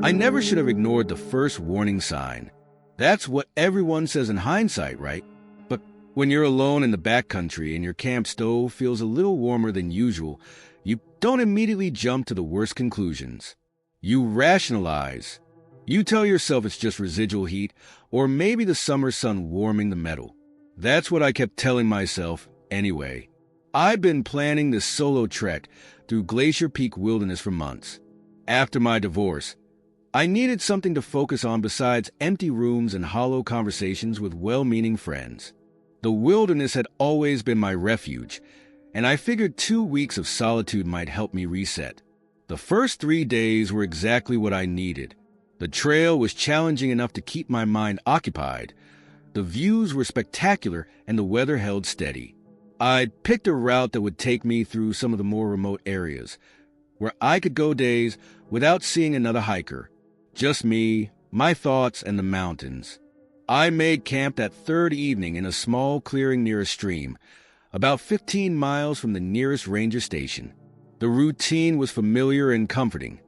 I never should have ignored the first warning sign. That's what everyone says in hindsight, right? But when you're alone in the backcountry and your camp stove feels a little warmer than usual, you don't immediately jump to the worst conclusions. You rationalize. You tell yourself it's just residual heat, or maybe the summer sun warming the metal. That's what I kept telling myself anyway. I've been planning this solo trek through Glacier Peak Wilderness for months. After my divorce, I needed something to focus on besides empty rooms and hollow conversations with well-meaning friends. The wilderness had always been my refuge, and I figured 2 weeks of solitude might help me reset. The first 3 days were exactly what I needed. The trail was challenging enough to keep my mind occupied. The views were spectacular, and the weather held steady. I'd picked a route that would take me through some of the more remote areas, where I could go days without seeing another hiker. Just me, my thoughts, and the mountains. I made camp that third evening in a small clearing near a stream, about 15 miles from the nearest ranger station. The routine was familiar and comforting.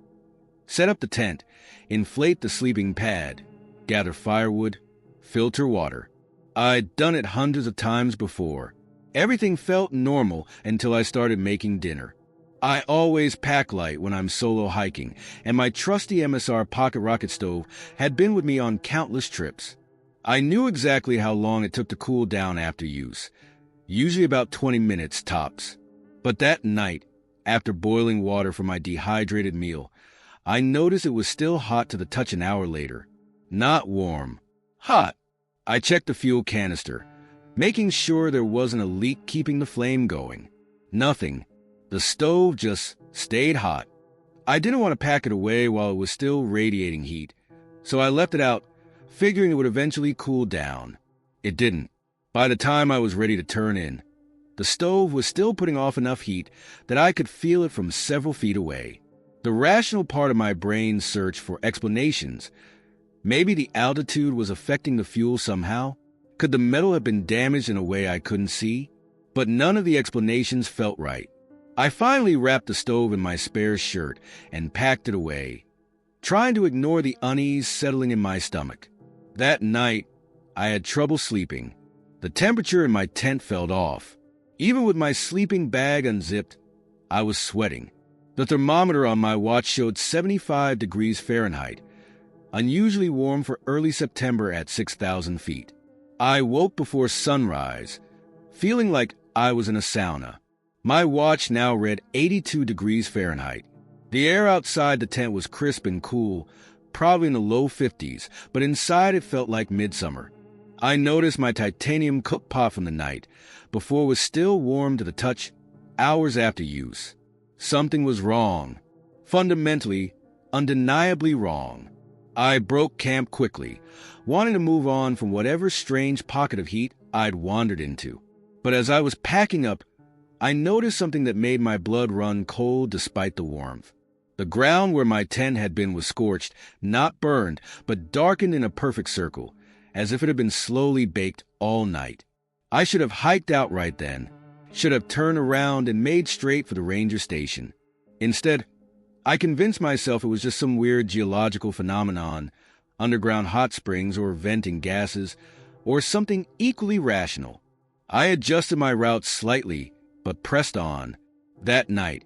Set up the tent, inflate the sleeping pad, gather firewood, filter water. I'd done it hundreds of times before. Everything felt normal until I started making dinner. I always pack light when I'm solo hiking, and my trusty MSR pocket rocket stove had been with me on countless trips. I knew exactly how long it took to cool down after use, usually about 20 minutes tops. But that night, after boiling water for my dehydrated meal, I noticed it was still hot to the touch an hour later. Not warm. Hot. I checked the fuel canister, making sure there wasn't a leak keeping the flame going. Nothing. The stove just stayed hot. I didn't want to pack it away while it was still radiating heat, so I left it out, figuring it would eventually cool down. It didn't. By the time I was ready to turn in, the stove was still putting off enough heat that I could feel it from several feet away. The rational part of my brain searched for explanations. Maybe the altitude was affecting the fuel somehow? Could the metal have been damaged in a way I couldn't see? But none of the explanations felt right. I finally wrapped the stove in my spare shirt and packed it away, trying to ignore the unease settling in my stomach. That night, I had trouble sleeping. The temperature in my tent felt off. Even with my sleeping bag unzipped, I was sweating. The thermometer on my watch showed 75 degrees Fahrenheit, unusually warm for early September at 6,000 feet. I woke before sunrise, feeling like I was in a sauna. My watch now read 82 degrees Fahrenheit. The air outside the tent was crisp and cool, probably in the low 50s, but inside it felt like midsummer. I noticed my titanium cook pot from the night before was still warm to the touch hours after use. Something was wrong. Fundamentally, undeniably wrong. I broke camp quickly, wanting to move on from whatever strange pocket of heat I'd wandered into. But as I was packing up, I noticed something that made my blood run cold despite the warmth. The ground where my tent had been was scorched, not burned, but darkened in a perfect circle, as if it had been slowly baked all night. I should have hiked out right then, should have turned around and made straight for the ranger station. Instead, I convinced myself it was just some weird geological phenomenon, underground hot springs or venting gases, or something equally rational. I adjusted my route slightly, but pressed on. That night,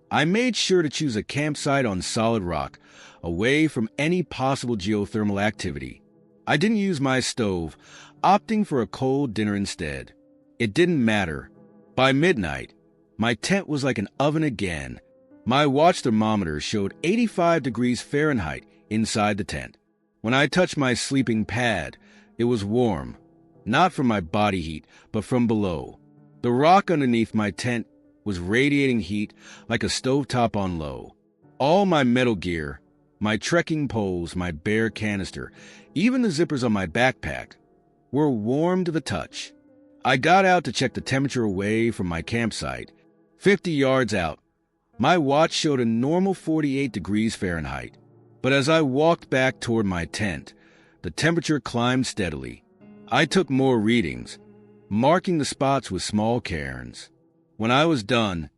I made sure to choose a campsite on solid rock, away from any possible geothermal activity. I didn't use my stove, opting for a cold dinner instead. It didn't matter. By midnight, my tent was like an oven again. My watch thermometer showed 85 degrees Fahrenheit inside the tent. When I touched my sleeping pad, it was warm, not from my body heat, but from below. The rock underneath my tent was radiating heat like a stovetop on low. All my metal gear, my trekking poles, my bare canister, even the zippers on my backpack, were warm to the touch. I got out to check the temperature away from my campsite. 50 yards out, my watch showed a normal 48 degrees Fahrenheit. But as I walked back toward my tent, the temperature climbed steadily. I took more readings, marking the spots with small cairns. When I was done,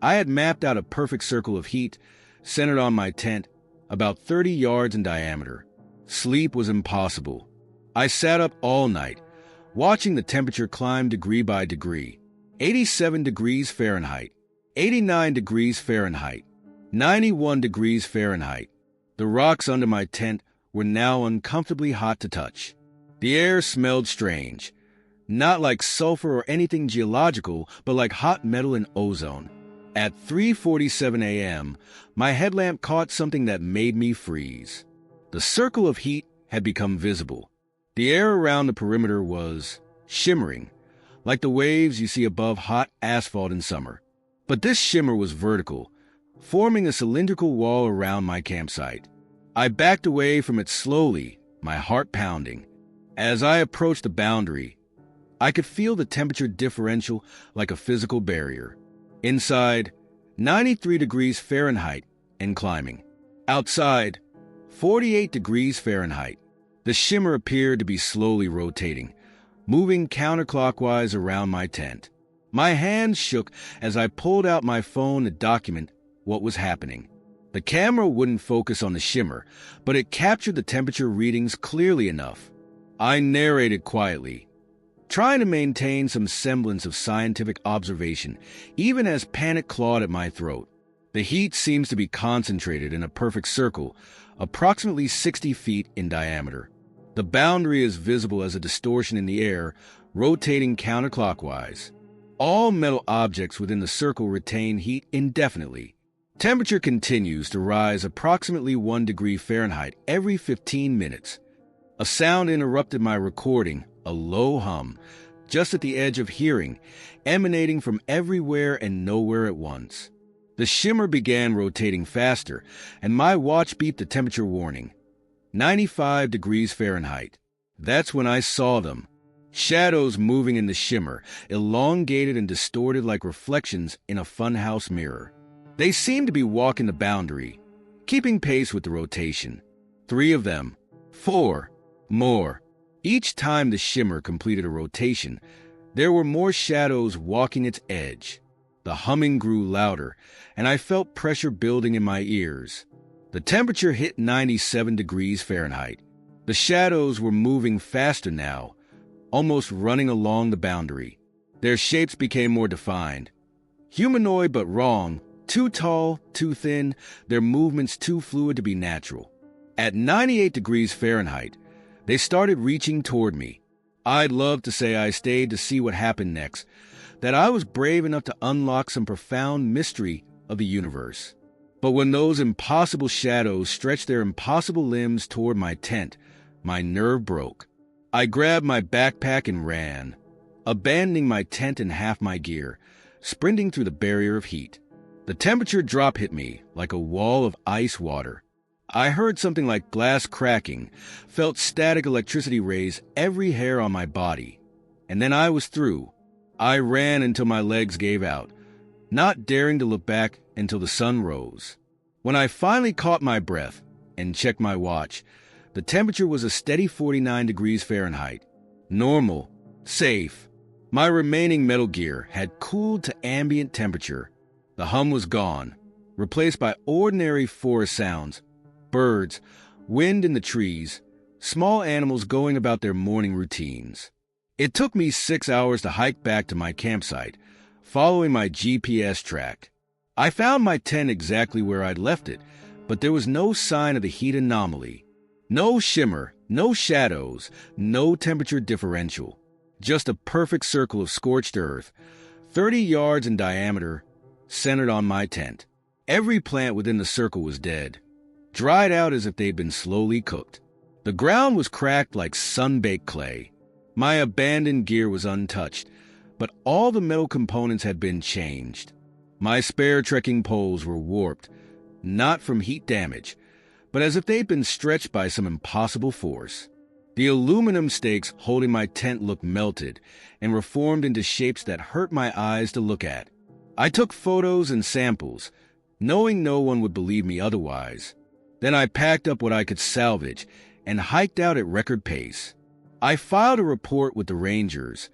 I had mapped out a perfect circle of heat centered on my tent about 30 yards in diameter. Sleep was impossible. I sat up all night, watching the temperature climb degree by degree. 87 degrees Fahrenheit, 89 degrees Fahrenheit, 91 degrees Fahrenheit. The rocks under my tent were now uncomfortably hot to touch. The air smelled strange, not like sulfur or anything geological, but like hot metal and ozone. At 3:47 a.m., my headlamp caught something that made me freeze. The circle of heat had become visible. The air around the perimeter was shimmering, like the waves you see above hot asphalt in summer. But this shimmer was vertical, forming a cylindrical wall around my campsite. I backed away from it slowly, my heart pounding. As I approached the boundary, I could feel the temperature differential like a physical barrier. Inside, 93 degrees Fahrenheit and climbing. Outside, 48 degrees Fahrenheit. The shimmer appeared to be slowly rotating, moving counterclockwise around my tent. My hands shook as I pulled out my phone to document what was happening. The camera wouldn't focus on the shimmer, but it captured the temperature readings clearly enough. I narrated quietly, trying to maintain some semblance of scientific observation, even as panic clawed at my throat. The heat seems to be concentrated in a perfect circle, approximately 60 feet in diameter. The boundary is visible as a distortion in the air, rotating counterclockwise. All metal objects within the circle retain heat indefinitely. Temperature continues to rise approximately 1 degree Fahrenheit every 15 minutes. A sound interrupted my recording, a low hum, just at the edge of hearing, emanating from everywhere and nowhere at once. The shimmer began rotating faster, and my watch beeped the temperature warning. 95 degrees Fahrenheit. That's when I saw them. Shadows moving in the shimmer, elongated and distorted like reflections in a funhouse mirror. They seemed to be walking the boundary, keeping pace with the rotation. 3 of them. 4. More. Each time the shimmer completed a rotation, there were more shadows walking its edge. The humming grew louder, and I felt pressure building in my ears. The temperature hit 97 degrees Fahrenheit. The shadows were moving faster now, almost running along the boundary. Their shapes became more defined. Humanoid but wrong, too tall, too thin, their movements too fluid to be natural. At 98 degrees Fahrenheit, they started reaching toward me. I'd love to say I stayed to see what happened next, that I was brave enough to unlock some profound mystery of the universe. But when those impossible shadows stretched their impossible limbs toward my tent, my nerve broke. I grabbed my backpack and ran, abandoning my tent and half my gear, sprinting through the barrier of heat. The temperature drop hit me like a wall of ice water. I heard something like glass cracking, felt static electricity raise every hair on my body. And then I was through. I ran until my legs gave out, not daring to look back until the sun rose. When I finally caught my breath and checked my watch, the temperature was a steady 49 degrees Fahrenheit. Normal. Safe. My remaining metal gear had cooled to ambient temperature. The hum was gone, replaced by ordinary forest sounds. Birds, wind in the trees, small animals going about their morning routines. It took me 6 hours to hike back to my campsite, following my GPS track. I found my tent exactly where I'd left it, but there was no sign of the heat anomaly. No shimmer, no shadows, no temperature differential. Just a perfect circle of scorched earth, 30 yards in diameter, centered on my tent. Every plant within the circle was dead, dried out as if they'd been slowly cooked. The ground was cracked like sun-baked clay. My abandoned gear was untouched, but all the metal components had been changed. My spare trekking poles were warped, not from heat damage, but as if they'd been stretched by some impossible force. The aluminum stakes holding my tent looked melted and reformed into shapes that hurt my eyes to look at. I took photos and samples, knowing no one would believe me otherwise. Then I packed up what I could salvage and hiked out at record pace. I filed a report with the rangers,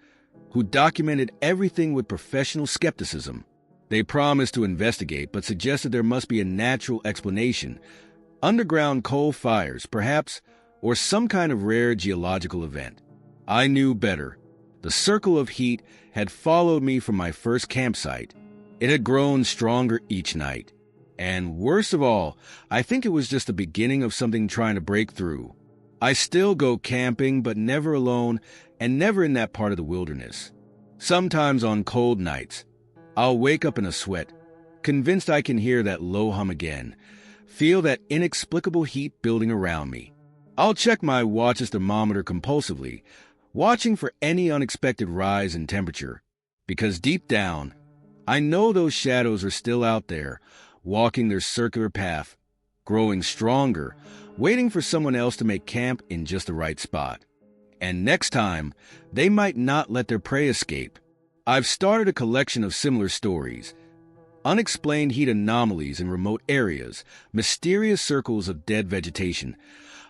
who documented everything with professional skepticism. They promised to investigate, but suggested there must be a natural explanation, Underground coal fires, perhaps, or some kind of rare geological event. I knew better. The circle of heat had followed me from my first campsite. It had grown stronger each night. And worst of all, I think it was just the beginning of something trying to break through. I still go camping, but never alone and never in that part of the wilderness. Sometimes on cold nights, I'll wake up in a sweat, convinced I can hear that low hum again, feel that inexplicable heat building around me. I'll check my watch's thermometer compulsively, watching for any unexpected rise in temperature, because deep down, I know those shadows are still out there, walking their circular path, growing stronger, waiting for someone else to make camp in just the right spot. And next time, they might not let their prey escape. I've started a collection of similar stories. Unexplained heat anomalies in remote areas, mysterious circles of dead vegetation,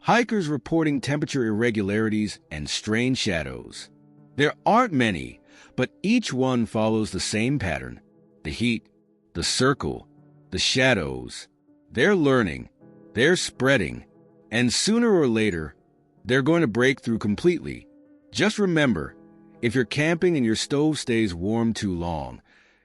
hikers reporting temperature irregularities, and strange shadows. There aren't many, but each one follows the same pattern. The heat, the circle, the shadows. They're learning, they're spreading, and sooner or later, they're going to break through completely. Just remember, if you're camping and your stove stays warm too long,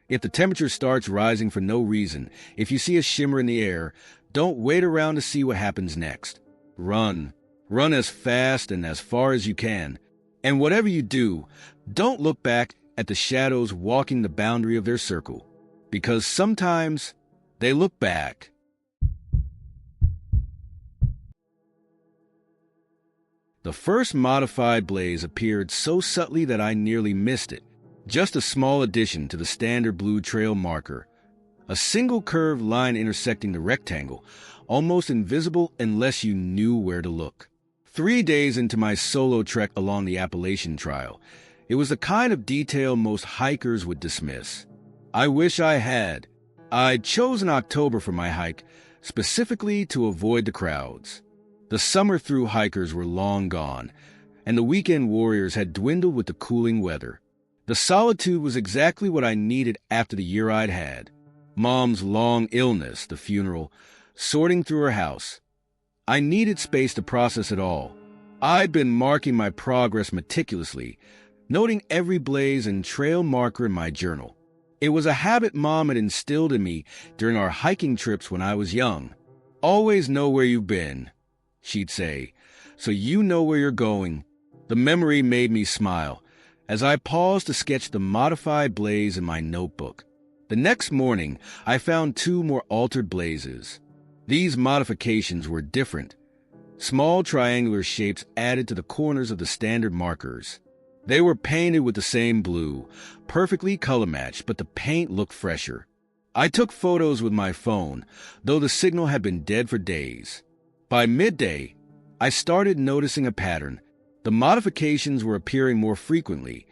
if the temperature starts rising for no reason, if you see a shimmer in the air, don't wait around to see what happens next. Run. Run as fast and as far as you can. And whatever you do, don't look back at the shadows walking the boundary of their circle, because sometimes they look back. The first modified blaze appeared so subtly that I nearly missed it. Just a small addition to the standard blue trail marker. A single curved line intersecting the rectangle, almost invisible unless you knew where to look. 3 days into my solo trek along the Appalachian Trail, it was the kind of detail most hikers would dismiss. I wish I had. I'd chosen October for my hike, specifically to avoid the crowds. The summer-through hikers were long gone, and the weekend warriors had dwindled with the cooling weather. The solitude was exactly what I needed after the year I'd had. Mom's long illness, the funeral, sorting through her house. I needed space to process it all. I'd been marking my progress meticulously, noting every blaze and trail marker in my journal. It was a habit Mom had instilled in me during our hiking trips when I was young. Always know where you've been, she'd say, so you know where you're going. The memory made me smile as I paused to sketch the modified blaze in my notebook. The next morning, I found 2 more altered blazes. These modifications were different. Small triangular shapes added to the corners of the standard markers. They were painted with the same blue, perfectly color-matched, but the paint looked fresher. I took photos with my phone, though the signal had been dead for days. By midday, I started noticing a pattern. The modifications were appearing more frequently,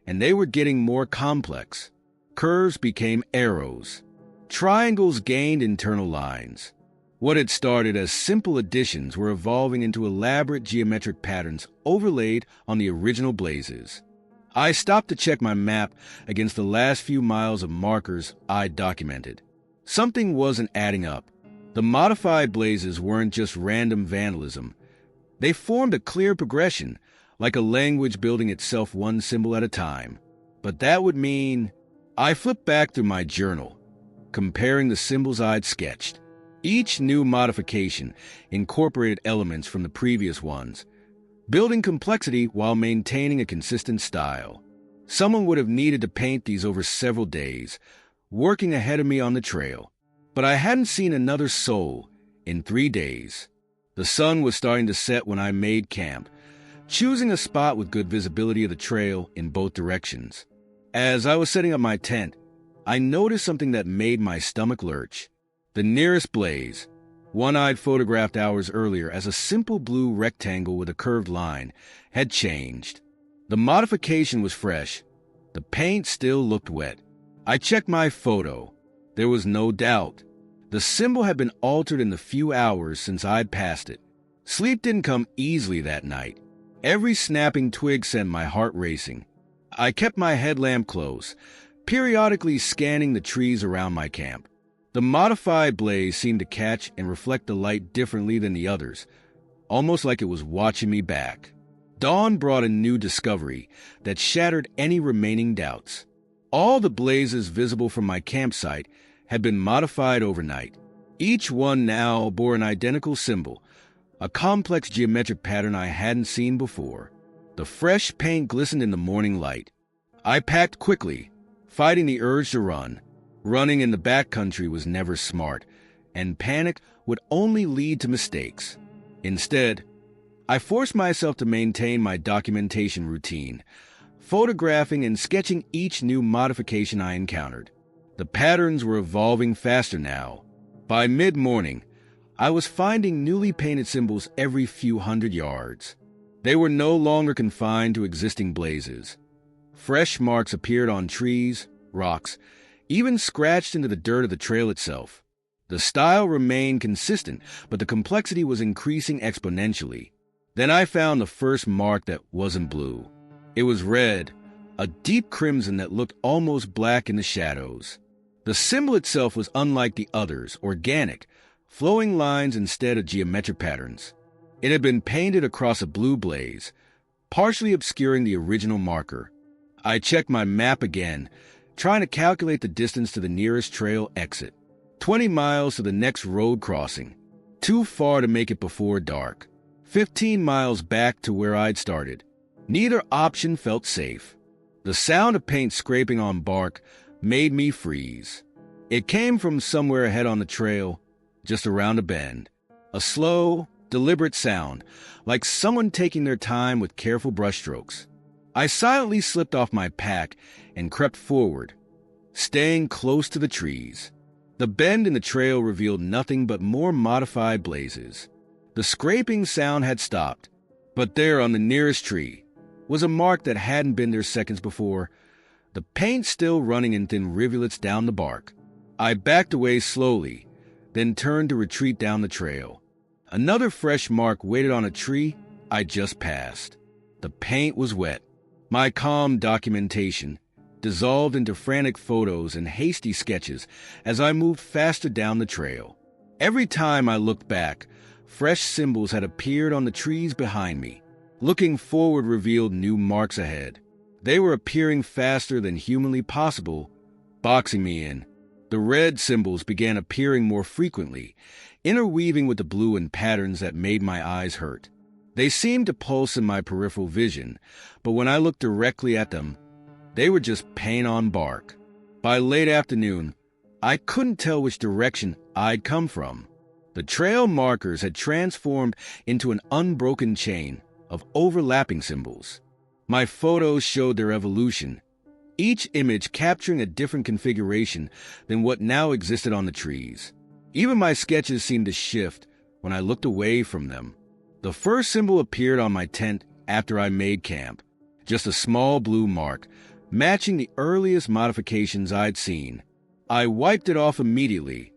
and they were getting more complex. Curves became arrows. Triangles gained internal lines. What had started as simple additions were evolving into elaborate geometric patterns overlaid on the original blazes. I stopped to check my map against the last few miles of markers I'd documented. Something wasn't adding up. The modified blazes weren't just random vandalism. They formed a clear progression, like a language building itself one symbol at a time. But that would mean I flipped back through my journal, comparing the symbols I'd sketched. Each new modification incorporated elements from the previous ones, building complexity while maintaining a consistent style. Someone would have needed to paint these over several days, working ahead of me on the trail. But I hadn't seen another soul in 3 days. The sun was starting to set when I made camp, choosing a spot with good visibility of the trail in both directions. As I was setting up my tent, I noticed something that made my stomach lurch. The nearest blaze, one I'd photographed hours earlier as a simple blue rectangle with a curved line, had changed. The modification was fresh. The paint still looked wet. I checked my photo. There was no doubt. The symbol had been altered in the few hours since I'd passed it. Sleep didn't come easily that night. Every snapping twig sent my heart racing. I kept my headlamp close, periodically scanning the trees around my camp. The modified blaze seemed to catch and reflect the light differently than the others, almost like it was watching me back. Dawn brought a new discovery that shattered any remaining doubts. All the blazes visible from my campsite had been modified overnight. Each one now bore an identical symbol, a complex geometric pattern I hadn't seen before. The fresh paint glistened in the morning light. I packed quickly, fighting the urge to run. Running in the backcountry was never smart, and panic would only lead to mistakes. Instead, I forced myself to maintain my documentation routine, photographing and sketching each new modification I encountered. The patterns were evolving faster now. By mid-morning, I was finding newly painted symbols every few hundred yards. They were no longer confined to existing blazes. Fresh marks appeared on trees, rocks, even scratched into the dirt of the trail itself. The style remained consistent, but the complexity was increasing exponentially. Then I found the first mark that wasn't blue. It was red, a deep crimson that looked almost black in the shadows. The symbol itself was unlike the others, organic, flowing lines instead of geometric patterns. It had been painted across a blue blaze, partially obscuring the original marker. I checked my map again, trying to calculate the distance to the nearest trail exit. 20 miles to the next road crossing. Too far to make it before dark. 15 miles back to where I'd started. Neither option felt safe. The sound of paint scraping on bark made me freeze. It came from somewhere ahead on the trail, just around a bend. A slow, deliberate sound, like someone taking their time with careful brushstrokes. I silently slipped off my pack and crept forward, staying close to the trees. The bend in the trail revealed nothing but more modified blazes. The scraping sound had stopped, but there on the nearest tree was a mark that hadn't been there seconds before, the paint still running in thin rivulets down the bark. I backed away slowly, then turned to retreat down the trail. Another fresh mark waited on a tree I just passed. The paint was wet. My calm documentation dissolved into frantic photos and hasty sketches as I moved faster down the trail. Every time I looked back, fresh symbols had appeared on the trees behind me. Looking forward revealed new marks ahead. They were appearing faster than humanly possible, boxing me in. The red symbols began appearing more frequently, interweaving with the blue in patterns that made my eyes hurt. They seemed to pulse in my peripheral vision, but when I looked directly at them, they were just paint on bark. By late afternoon, I couldn't tell which direction I'd come from. The trail markers had transformed into an unbroken chain of overlapping symbols. My photos showed their evolution, each image capturing a different configuration than what now existed on the trees. Even my sketches seemed to shift when I looked away from them. The first symbol appeared on my tent after I made camp, just a small blue mark, matching the earliest modifications I'd seen. I wiped it off immediately,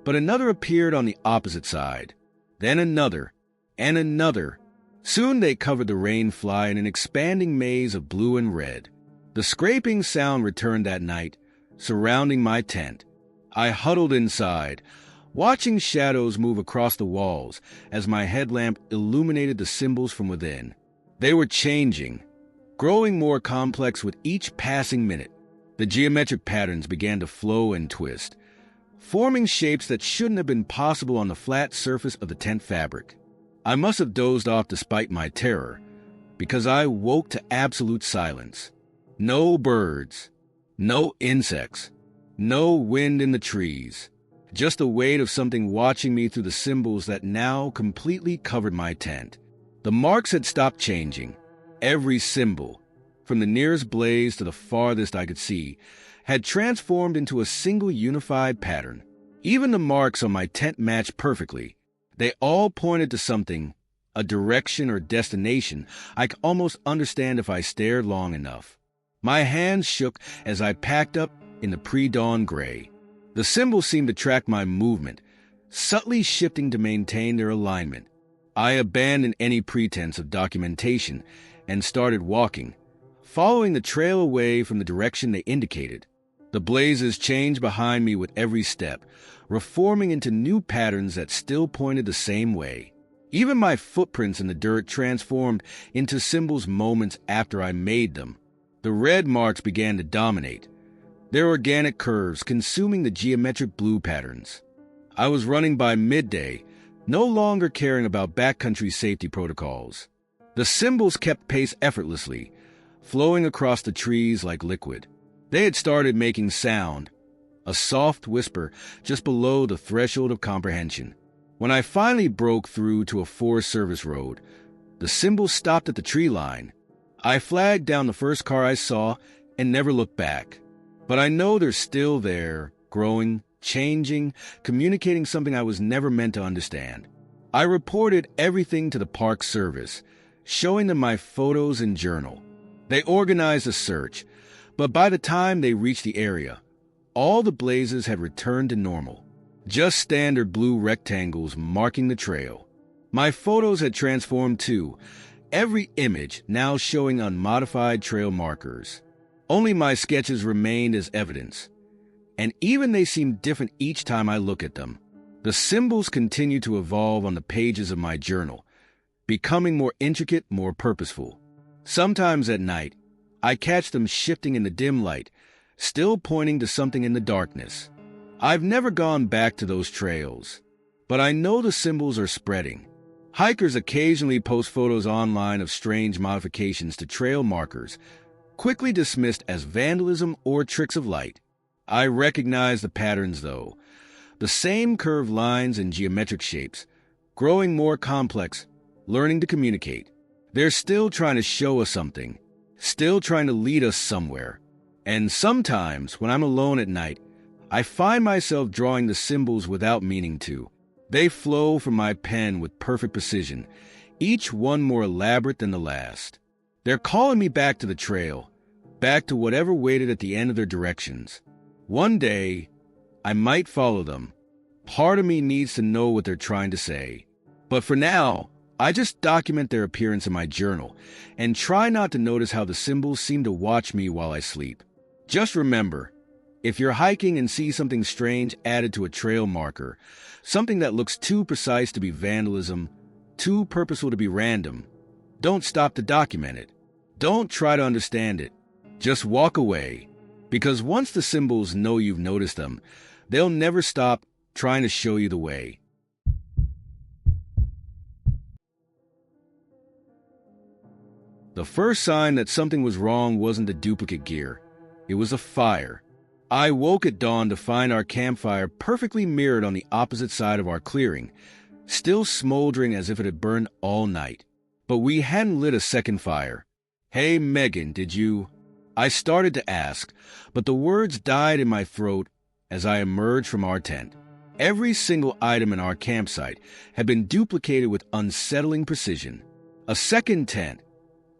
but another appeared on the opposite side. Then another, and another. Soon they covered the rain fly in an expanding maze of blue and red. The scraping sound returned that night, surrounding my tent. I huddled inside, watching shadows move across the walls as my headlamp illuminated the symbols from within. They were changing, growing more complex with each passing minute. The geometric patterns began to flow and twist, forming shapes that shouldn't have been possible on the flat surface of the tent fabric. I must have dozed off despite my terror, because I woke to absolute silence. No birds, no insects, no wind in the trees. Just the weight of something watching me through the symbols that now completely covered my tent. The marks had stopped changing. Every symbol, from the nearest blaze to the farthest I could see, had transformed into a single unified pattern. Even the marks on my tent matched perfectly. They all pointed to something, a direction or destination I could almost understand if I stared long enough. My hands shook as I packed up in the pre-dawn gray. The symbols seemed to track my movement, subtly shifting to maintain their alignment. I abandoned any pretense of documentation and started walking, following the trail away from the direction they indicated. The blazes changed behind me with every step, reforming into new patterns that still pointed the same way. Even my footprints in the dirt transformed into symbols moments after I made them. The red marks began to dominate, their organic curves consuming the geometric blue patterns. I was running by midday, no longer caring about backcountry safety protocols. The symbols kept pace effortlessly, flowing across the trees like liquid. They had started making sound, a soft whisper just below the threshold of comprehension. When I finally broke through to a Forest Service road, the symbols stopped at the tree line. I flagged down the first car I saw and never looked back. But I know they're still there, growing, changing, communicating something I was never meant to understand. I reported everything to the Park Service, showing them my photos and journal. They organized a search, but by the time they reached the area, all the blazes had returned to normal. Just standard blue rectangles marking the trail. My photos had transformed too, every image now showing unmodified trail markers. Only my sketches remained as evidence, and even they seemed different each time I look at them. The symbols continue to evolve on the pages of my journal, becoming more intricate, more purposeful. Sometimes at night, I catch them shifting in the dim light, still pointing to something in the darkness. I've never gone back to those trails, but I know the symbols are spreading. Hikers occasionally post photos online of strange modifications to trail markers, quickly dismissed as vandalism or tricks of light. I recognize the patterns, though. The same curved lines and geometric shapes, growing more complex, learning to communicate. They're still trying to show us something, still trying to lead us somewhere. And sometimes, when I'm alone at night, I find myself drawing the symbols without meaning to. They flow from my pen with perfect precision, each one more elaborate than the last. They're calling me back to the trail, back to whatever waited at the end of their directions. One day, I might follow them. Part of me needs to know what they're trying to say. But for now, I just document their appearance in my journal and try not to notice how the symbols seem to watch me while I sleep. Just remember, if you're hiking and see something strange added to a trail marker, something that looks too precise to be vandalism, too purposeful to be random, don't stop to document it. Don't try to understand it. Just walk away, because once the symbols know you've noticed them, they'll never stop trying to show you the way. The first sign that something was wrong wasn't the duplicate gear. It was a fire. I woke at dawn to find our campfire perfectly mirrored on the opposite side of our clearing, still smoldering as if it had burned all night. But we hadn't lit a second fire. "Hey, Megan, did you?" I started to ask, but the words died in my throat as I emerged from our tent. Every single item in our campsite had been duplicated with unsettling precision. A second tent,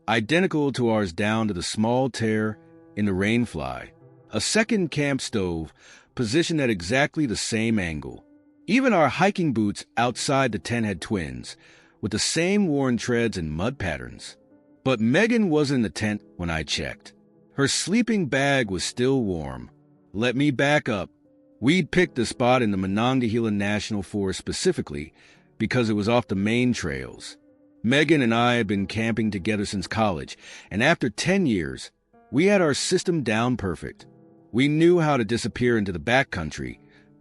identical to ours down to the small tear in the rainfly. A second camp stove, positioned at exactly the same angle. Even our hiking boots outside the tent had twins, with the same worn treads and mud patterns. But Megan wasn't in the tent when I checked. Her sleeping bag was still warm. Let me back up. We'd picked the spot in the Monongahela National Forest specifically because it was off the main trails. Megan and I had been camping together since college, and after 10 years, we had our system down perfect. We knew how to disappear into the backcountry,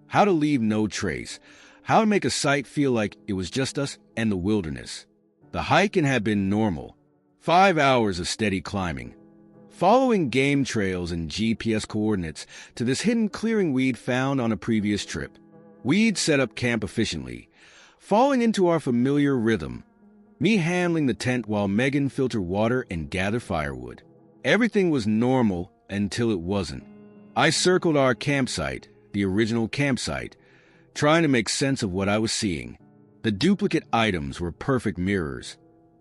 how to leave no trace, how to make a site feel like it was just us and the wilderness. The hiking had been normal. 5 hours of steady climbing, following game trails and GPS coordinates to this hidden clearing we'd found on a previous trip. We'd set up camp efficiently, falling into our familiar rhythm, me handling the tent while Megan filtered water and gathered firewood. Everything was normal until it wasn't. I circled our campsite, the original campsite, trying to make sense of what I was seeing. The duplicate items were perfect mirrors,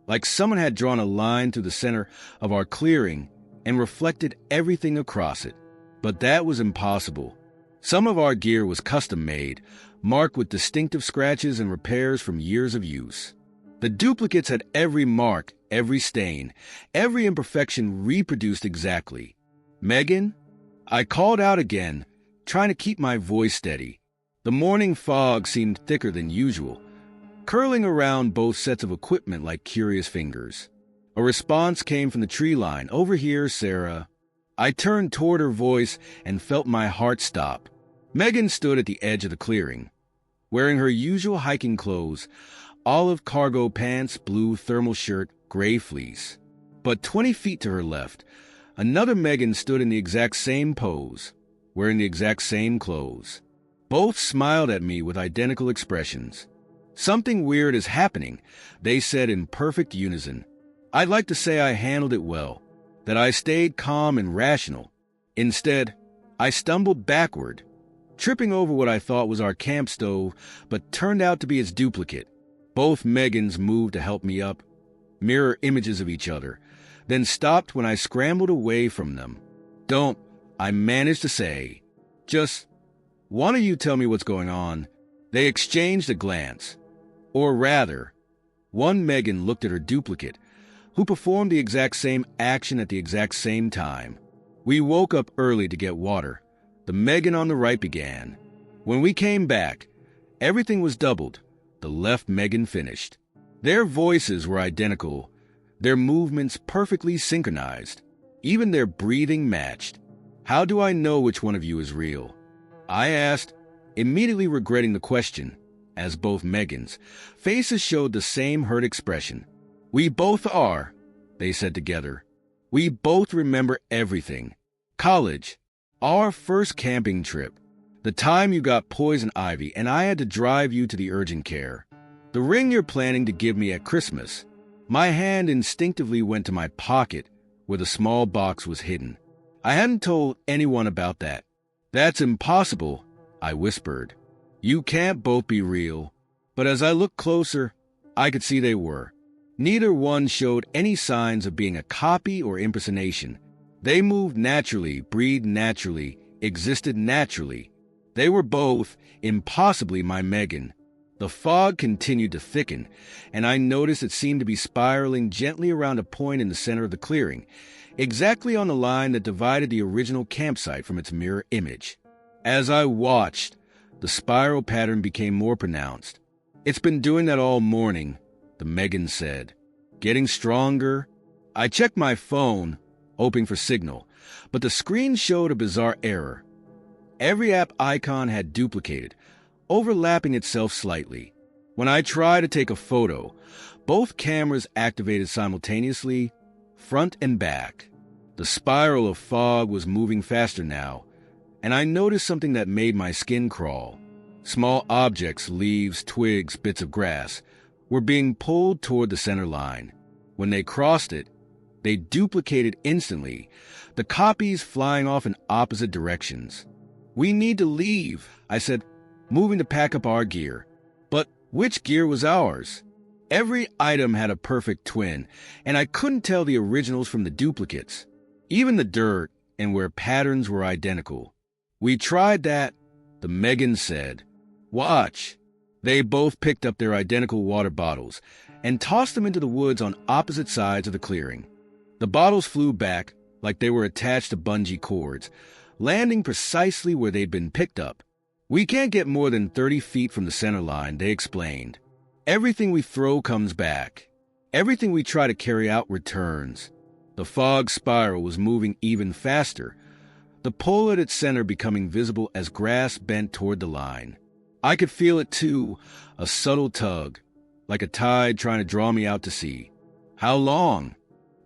like someone had drawn a line through the center of our clearing and reflected everything across it. But that was impossible. Some of our gear was custom-made, marked with distinctive scratches and repairs from years of use. The duplicates had every mark, every stain, every imperfection reproduced exactly. Megan? I called out again, trying to keep my voice steady. The morning fog seemed thicker than usual, curling around both sets of equipment like curious fingers. A response came from the tree line. "Over here, Sarah." I turned toward her voice and felt my heart stop. Megan stood at the edge of the clearing, wearing her usual hiking clothes, olive cargo pants, blue thermal shirt, gray fleece. But 20 feet to her left, another Megan stood in the exact same pose, wearing the exact same clothes. Both smiled at me with identical expressions. "Something weird is happening," they said in perfect unison. I'd like to say I handled it well, that I stayed calm and rational. Instead, I stumbled backward, tripping over what I thought was our camp stove, but turned out to be its duplicate. Both Megans moved to help me up, mirror images of each other, then stopped when I scrambled away from them. "Don't," I managed to say. "Just, one of you tell me what's going on." They exchanged a glance. Or rather, one Megan looked at her duplicate, who performed the exact same action at the exact same time. We woke up early to get water. The Megan on the right began. When we came back, everything was doubled. The left Megan finished. Their voices were identical, their movements perfectly synchronized. Even their breathing matched. "How do I know which one of you is real?" I asked, immediately regretting the question, as both Megans' faces showed the same hurt expression. "We both are," they said together. "We both remember everything. College, our first camping trip, the time you got poison ivy and I had to drive you to the urgent care, the ring you're planning to give me at Christmas." My hand instinctively went to my pocket where the small box was hidden. I hadn't told anyone about that. "That's impossible," I whispered. "You can't both be real." But as I looked closer, I could see they were. Neither one showed any signs of being a copy or impersonation. They moved naturally, breathed naturally, existed naturally. They were both, impossibly, my Megan. The fog continued to thicken, and I noticed it seemed to be spiraling gently around a point in the center of the clearing, exactly on the line that divided the original campsite from its mirror image. As I watched, the spiral pattern became more pronounced. "It's been doing that all morning," the Megan said. "Getting stronger." I checked my phone, hoping for signal, but the screen showed a bizarre error. Every app icon had duplicated, overlapping itself slightly. When I tried to take a photo, both cameras activated simultaneously, front and back. The spiral of fog was moving faster now, and I noticed something that made my skin crawl. Small objects, leaves, twigs, bits of grass, were being pulled toward the center line. When they crossed it, they duplicated instantly, the copies flying off in opposite directions. "We need to leave," I said, moving to pack up our gear. But which gear was ours? Every item had a perfect twin, and I couldn't tell the originals from the duplicates. Even the dirt and where patterns were identical. "We tried that," the Megan said. "Watch." They both picked up their identical water bottles and tossed them into the woods on opposite sides of the clearing. The bottles flew back like they were attached to bungee cords, landing precisely where they'd been picked up. "We can't get more than 30 feet from the center line," they explained. "Everything we throw comes back. Everything we try to carry out returns." The fog spiral was moving even faster, the pole at its center becoming visible as grass bent toward the line. I could feel it too, a subtle tug, like a tide trying to draw me out to sea. "How long?"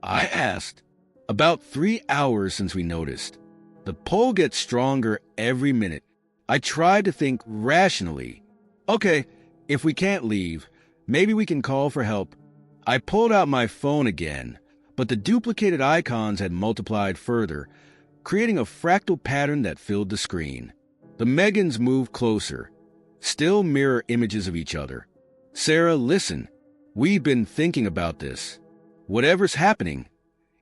I asked. "About 3 hours since we noticed. The pole gets stronger every minute." I tried to think rationally. "Okay, if we can't leave, maybe we can call for help." I pulled out my phone again, but the duplicated icons had multiplied further, creating a fractal pattern that filled the screen. The Megans moved closer, still mirror images of each other. "Sarah, listen. We've been thinking about this. Whatever's happening,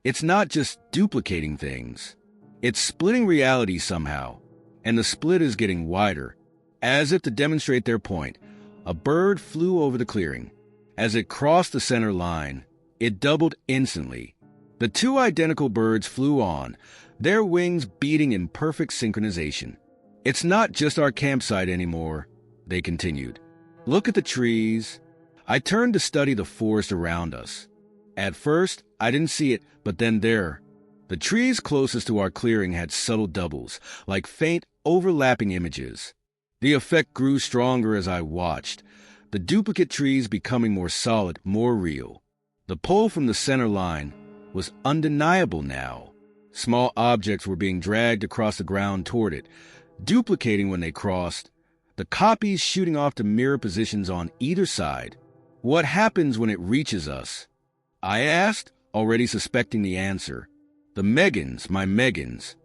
it's not just duplicating things. It's splitting reality somehow. And the split is getting wider." As if to demonstrate their point, a bird flew over the clearing. As it crossed the center line, it doubled instantly. The two identical birds flew on, their wings beating in perfect synchronization. "It's not just our campsite anymore," they continued. "Look at the trees." I turned to study the forest around us. At first, I didn't see it, but then the trees closest to our clearing had subtle doubles, like faint, overlapping images. The effect grew stronger as I watched, the duplicate trees becoming more solid, more real. The pull from the center line was undeniable now. Small objects were being dragged across the ground toward it, duplicating when they crossed, the copies shooting off to mirror positions on either side. "What happens when it reaches us?" I asked, already suspecting the answer. The Megans, my Megans,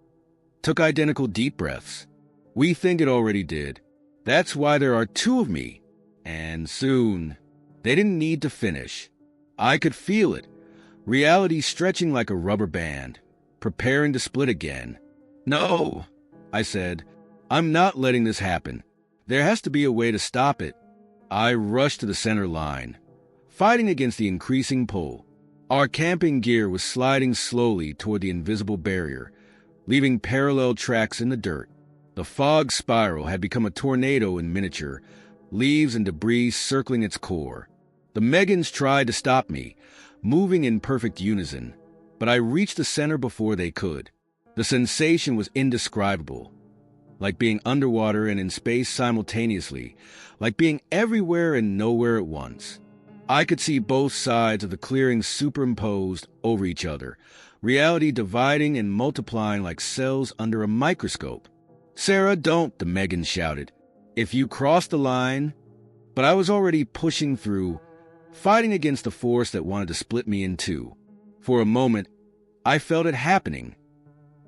took identical deep breaths. "We think it already did. That's why there are two of me. And soon." They didn't need to finish. I could feel it, reality stretching like a rubber band, preparing to split again. "No," I said. "I'm not letting this happen. There has to be a way to stop it." I rushed to the center line, fighting against the increasing pull. Our camping gear was sliding slowly toward the invisible barrier, leaving parallel tracks in the dirt. The fog spiral had become a tornado in miniature, leaves and debris circling its core. The Megans tried to stop me, moving in perfect unison, but I reached the center before they could. The sensation was indescribable, like being underwater and in space simultaneously, like being everywhere and nowhere at once. I could see both sides of the clearing superimposed over each other, reality dividing and multiplying like cells under a microscope. "Sarah, don't," the Megans shouted. "If you cross the line..." But I was already pushing through, fighting against the force that wanted to split me in two. For a moment, I felt it happening.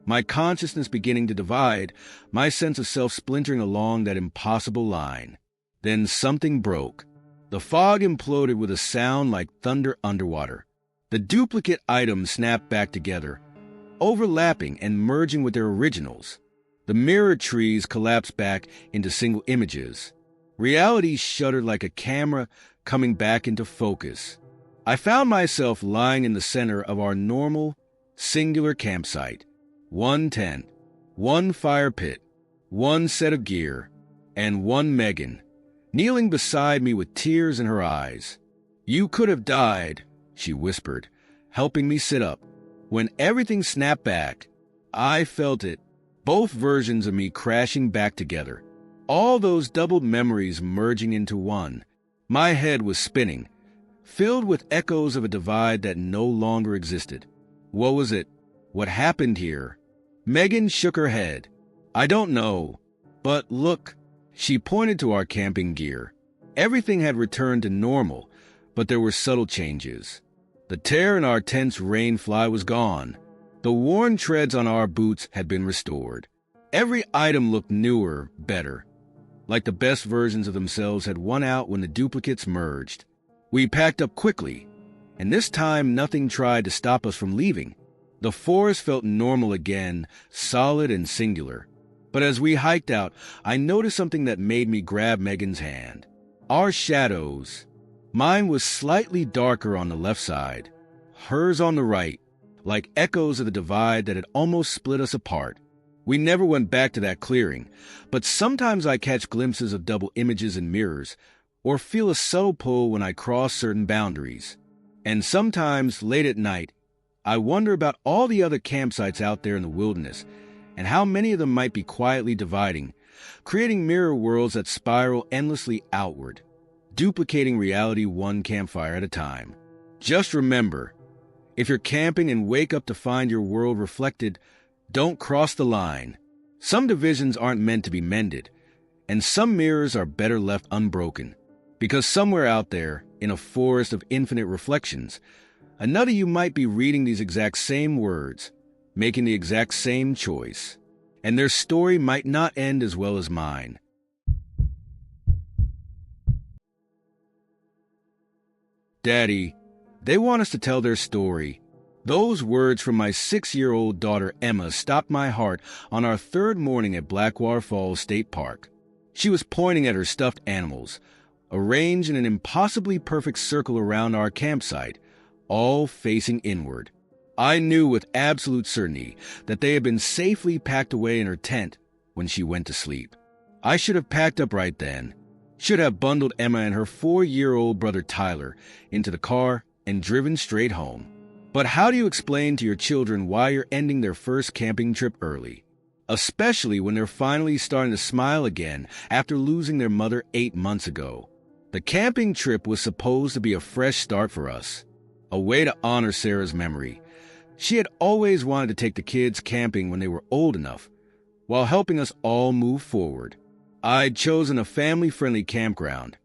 My consciousness beginning to divide, my sense of self splintering along that impossible line. Then something broke. The fog imploded with a sound like thunder underwater. The duplicate items snapped back together, overlapping and merging with their originals. The mirror trees collapsed back into single images. Reality shuddered like a camera coming back into focus. I found myself lying in the center of our normal, singular campsite. One tent, one fire pit, one set of gear, and one Megan, kneeling beside me with tears in her eyes. "You could have died," she whispered, helping me sit up. When everything snapped back, I felt it, both versions of me crashing back together. All those doubled memories merging into one. My head was spinning, filled with echoes of a divide that no longer existed. What was it? What happened here? Megan shook her head. "I don't know. But look." She pointed to our camping gear. Everything had returned to normal, but there were subtle changes. The tear in our tent's rain fly was gone. The worn treads on our boots had been restored. Every item looked newer, better, like the best versions of themselves had won out when the duplicates merged. We packed up quickly, and this time nothing tried to stop us from leaving. The forest felt normal again, solid and singular. But as we hiked out, I noticed something that made me grab Megan's hand. Our shadows. Mine was slightly darker on the left side, hers on the right, like echoes of the divide that had almost split us apart. We never went back to that clearing, but sometimes I catch glimpses of double images in mirrors, or feel a subtle pull when I cross certain boundaries. And sometimes, late at night, I wonder about all the other campsites out there in the wilderness, and how many of them might be quietly dividing, creating mirror worlds that spiral endlessly outward, duplicating reality one campfire at a time. Just remember, if you're camping and wake up to find your world reflected, don't cross the line. Some divisions aren't meant to be mended, and some mirrors are better left unbroken, because somewhere out there, in a forest of infinite reflections, another you might be reading these exact same words, making the exact same choice, and their story might not end as well as mine. Daddy, they want us to tell their story. Those words from my 6-year-old daughter Emma stopped my heart on our third morning at Blackwater Falls State Park. She was pointing at her stuffed animals, arranged in an impossibly perfect circle around our campsite, all facing inward. I knew with absolute certainty that they had been safely packed away in her tent when she went to sleep. I should have packed up right then, should have bundled Emma and her 4-year-old brother Tyler into the car and driven straight home. But how do you explain to your children why you're ending their first camping trip early? Especially when they're finally starting to smile again after losing their mother 8 months ago. The camping trip was supposed to be a fresh start for us, a way to honor Sarah's memory. She had always wanted to take the kids camping when they were old enough, while helping us all move forward. I'd chosen a family-friendly campground,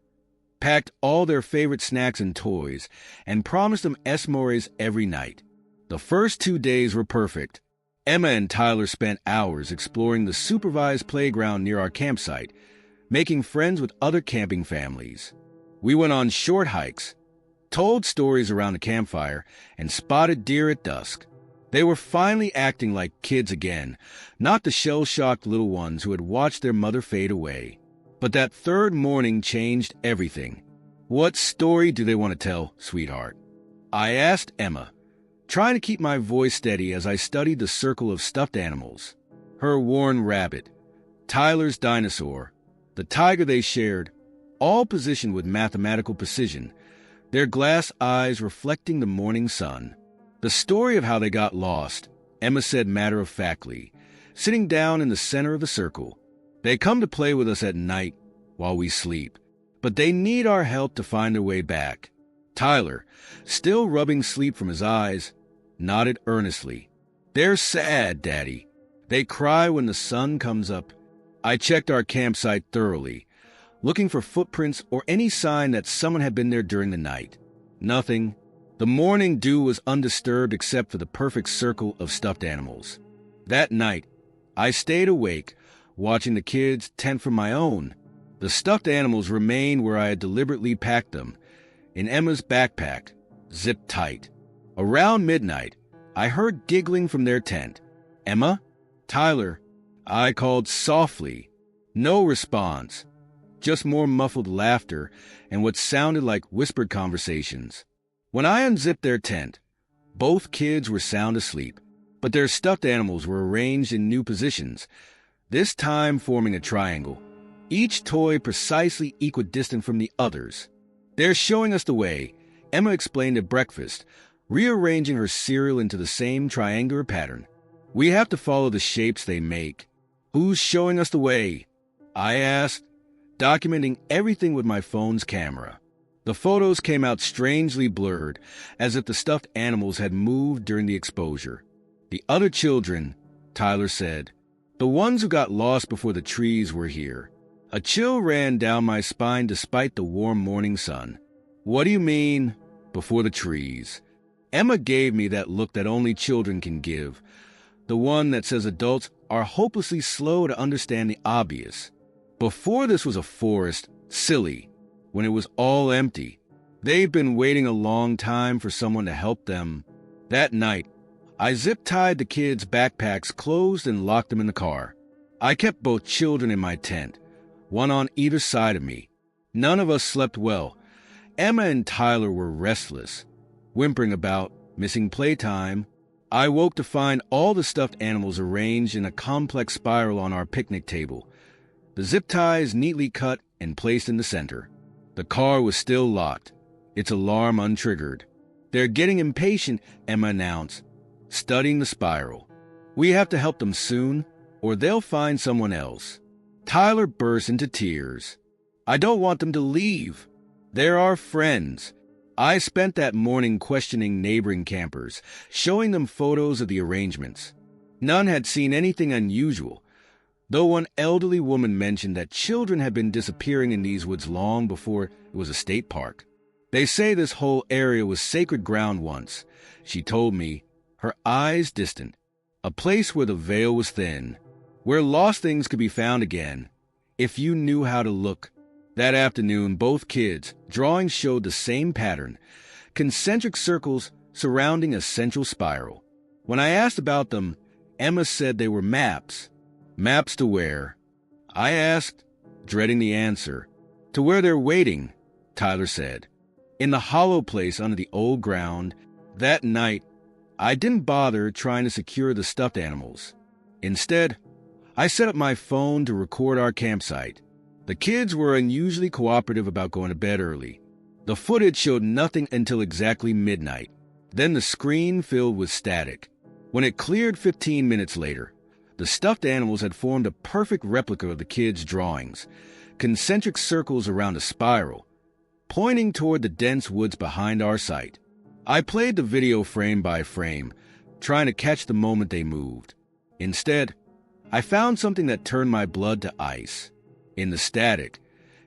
packed all their favorite snacks and toys, and promised them s'mores every night. The first 2 days were perfect. Emma and Tyler spent hours exploring the supervised playground near our campsite, making friends with other camping families. We went on short hikes, told stories around the campfire, and spotted deer at dusk. They were finally acting like kids again, not the shell-shocked little ones who had watched their mother fade away. But that third morning changed everything. What story do they want to tell, sweetheart? I asked Emma, trying to keep my voice steady as I studied the circle of stuffed animals. Her worn rabbit, Tyler's dinosaur, the tiger they shared, all positioned with mathematical precision, their glass eyes reflecting the morning sun. The story of how they got lost, Emma said matter-of-factly, sitting down in the center of the circle. They come to play with us at night while we sleep, but they need our help to find their way back. Tyler, still rubbing sleep from his eyes, nodded earnestly. They're sad, Daddy. They cry when the sun comes up. I checked our campsite thoroughly, looking for footprints or any sign that someone had been there during the night. Nothing. The morning dew was undisturbed except for the perfect circle of stuffed animals. That night, I stayed awake, watching the kids tent from my own. The stuffed animals remained where I had deliberately packed them, in Emma's backpack, zipped tight. Around midnight, I heard giggling from their tent. Emma? Tyler? I called softly. No response, just more muffled laughter and what sounded like whispered conversations. When I unzipped their tent, both kids were sound asleep, but their stuffed animals were arranged in new positions, this time forming a triangle, each toy precisely equidistant from the others. They're showing us the way, Emma explained at breakfast, rearranging her cereal into the same triangular pattern. We have to follow the shapes they make. Who's showing us the way? I asked, documenting everything with my phone's camera. The photos came out strangely blurred, as if the stuffed animals had moved during the exposure. The other children, Tyler said, the ones who got lost before the trees were here. A chill ran down my spine despite the warm morning sun. What do you mean, before the trees? Emma gave me that look that only children can give, the one that says adults are hopelessly slow to understand the obvious. Before this was a forest, silly, when it was all empty. They'd been waiting a long time for someone to help them. That night, I zip-tied the kids' backpacks closed and locked them in the car. I kept both children in my tent, one on either side of me. None of us slept well. Emma and Tyler were restless, whimpering about missing playtime. I woke to find all the stuffed animals arranged in a complex spiral on our picnic table, the zip ties neatly cut and placed in the center. The car was still locked, its alarm untriggered. They're getting impatient, Emma announced, studying the spiral. We have to help them soon, or they'll find someone else. Tyler burst into tears. I don't want them to leave. They're our friends. I spent that morning questioning neighboring campers, showing them photos of the arrangements. None had seen anything unusual, though one elderly woman mentioned that children had been disappearing in these woods long before it was a state park. They say this whole area was sacred ground once, she told me, her eyes distant, a place where the veil was thin, where lost things could be found again, if you knew how to look. That afternoon, both kids' drawings showed the same pattern, concentric circles surrounding a central spiral. When I asked about them, Emma said they were maps. Maps to where? I asked, dreading the answer. To where they're waiting, Tyler said. In the hollow place under the old ground. That night, I didn't bother trying to secure the stuffed animals. Instead, I set up my phone to record our campsite. The kids were unusually cooperative about going to bed early. The footage showed nothing until exactly midnight. Then the screen filled with static. When it cleared 15 minutes later, the stuffed animals had formed a perfect replica of the kids' drawings, concentric circles around a spiral, pointing toward the dense woods behind our site. I played the video frame by frame, trying to catch the moment they moved. Instead, I found something that turned my blood to ice. In the static,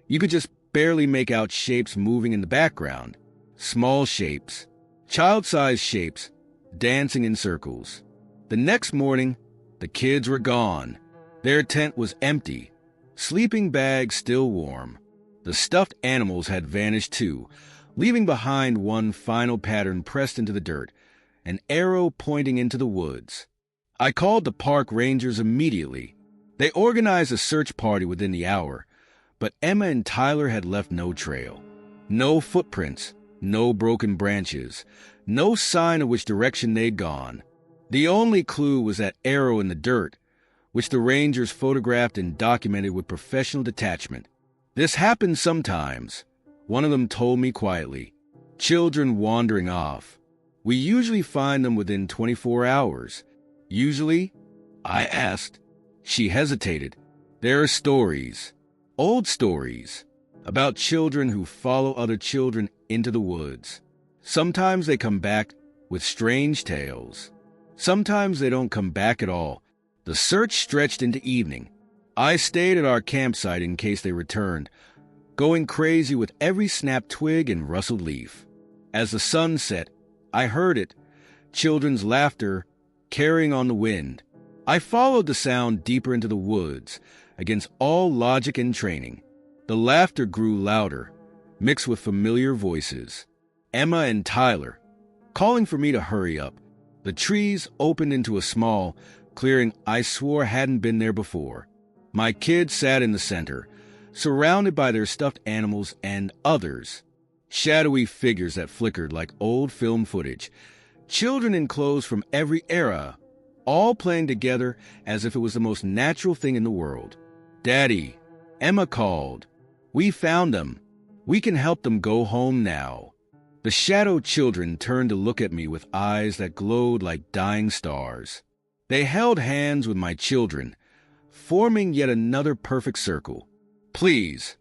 you could just barely make out shapes moving in the background. Small shapes, child-sized shapes, dancing in circles. The next morning, the kids were gone. Their tent was empty, sleeping bags still warm. The stuffed animals had vanished too, leaving behind one final pattern pressed into the dirt, an arrow pointing into the woods. I called the park rangers immediately. They organized a search party within the hour, but Emma and Tyler had left no trail. No footprints, no broken branches, no sign of which direction they'd gone. The only clue was that arrow in the dirt, which the rangers photographed and documented with professional detachment. This happens sometimes, one of them told me quietly. Children wandering off. We usually find them within 24 hours. Usually? I asked. She hesitated. There are stories, old stories, about children who follow other children into the woods. Sometimes they come back with strange tales. Sometimes they don't come back at all. The search stretched into evening. I stayed at our campsite in case they returned, going crazy with every snapped twig and rustled leaf. As the sun set, I heard it, children's laughter carrying on the wind. I followed the sound deeper into the woods, against all logic and training. The laughter grew louder, mixed with familiar voices. Emma and Tyler, calling for me to hurry up. The trees opened into a small clearing I swore hadn't been there before. My kids sat in the center, surrounded by their stuffed animals and others, shadowy figures that flickered like old film footage, children in clothes from every era, all playing together as if it was the most natural thing in the world. Daddy, Emma called. We found them. We can help them go home now. The shadow children turned to look at me with eyes that glowed like dying stars. They held hands with my children, forming yet another perfect circle. Please,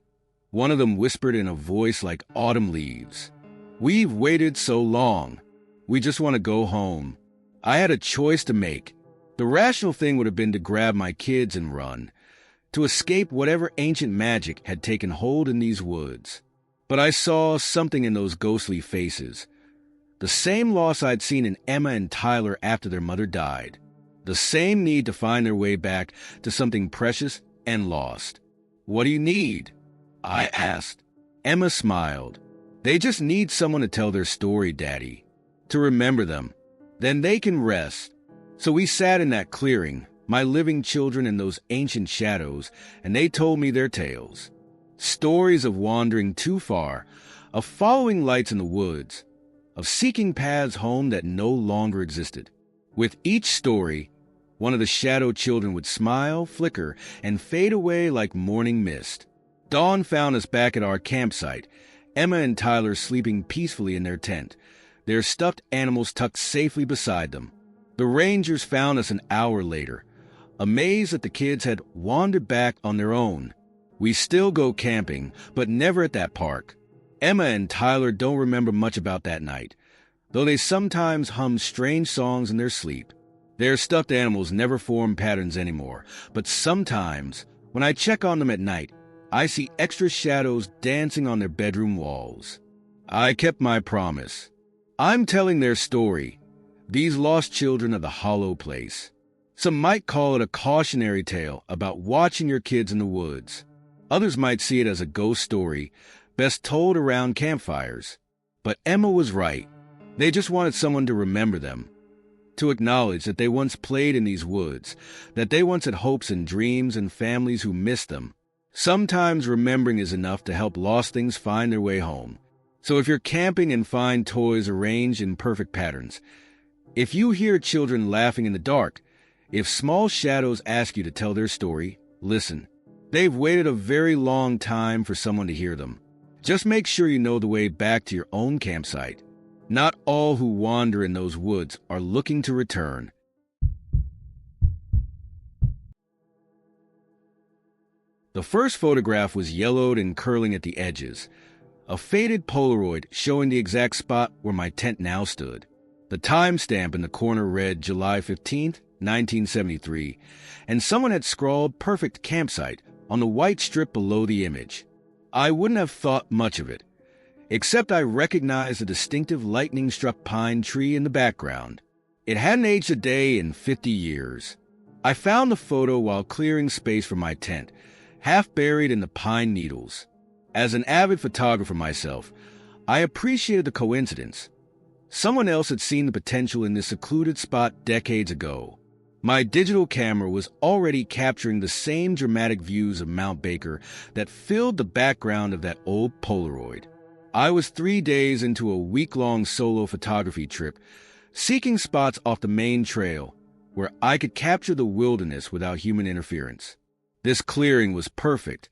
one of them whispered in a voice like autumn leaves. We've waited so long. We just want to go home. I had a choice to make. The rational thing would have been to grab my kids and run, to escape whatever ancient magic had taken hold in these woods. But I saw something in those ghostly faces. The same loss I'd seen in Emma and Tyler after their mother died. The same need to find their way back to something precious and lost. What do you need? I asked. Emma smiled. They just need someone to tell their story, Daddy. To remember them. Then they can rest. So we sat in that clearing, my living children and those ancient shadows, and they told me their tales. Stories of wandering too far, of following lights in the woods, of seeking paths home that no longer existed. With each story, one of the shadow children would smile, flicker, and fade away like morning mist. Dawn found us back at our campsite, Emma and Tyler sleeping peacefully in their tent, their stuffed animals tucked safely beside them. The rangers found us an hour later, amazed that the kids had wandered back on their own. We still go camping, but never at that park. Emma and Tyler don't remember much about that night, though they sometimes hum strange songs in their sleep. Their stuffed animals never form patterns anymore, but sometimes, when I check on them at night, I see extra shadows dancing on their bedroom walls. I kept my promise. I'm telling their story, these lost children of the hollow place. Some might call it a cautionary tale about watching your kids in the woods. Others might see it as a ghost story, best told around campfires. But Emma was right. They just wanted someone to remember them, to acknowledge that they once played in these woods, that they once had hopes and dreams and families who missed them. Sometimes remembering is enough to help lost things find their way home. So if you're camping and find toys arranged in perfect patterns, If you hear children laughing in the dark, if small shadows ask you to tell their story, listen. They've waited a very long time for someone to hear them. Just make sure you know the way back to your own campsite. Not all who wander in those woods are looking to return. The first photograph was yellowed and curling at the edges, a faded Polaroid showing the exact spot where my tent now stood. The timestamp in the corner read July 15th, 1973, and someone had scrawled "perfect campsite" on the white strip below the image. I wouldn't have thought much of it, except I recognized the distinctive lightning-struck pine tree in the background. It hadn't aged a day in 50 years. I found the photo while clearing space for my tent, half buried in the pine needles. As an avid photographer myself, I appreciated the coincidence. Someone else had seen the potential in this secluded spot decades ago. My digital camera was already capturing the same dramatic views of Mount Baker that filled the background of that old Polaroid. I was 3 days into a week-long solo photography trip, seeking spots off the main trail where I could capture the wilderness without human interference. This clearing was perfect,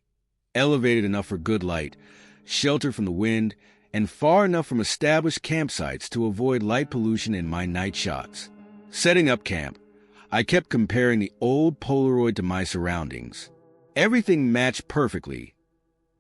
elevated enough for good light, sheltered from the wind, and far enough from established campsites to avoid light pollution in my night shots. Setting up camp, I kept comparing the old Polaroid to my surroundings. Everything matched perfectly.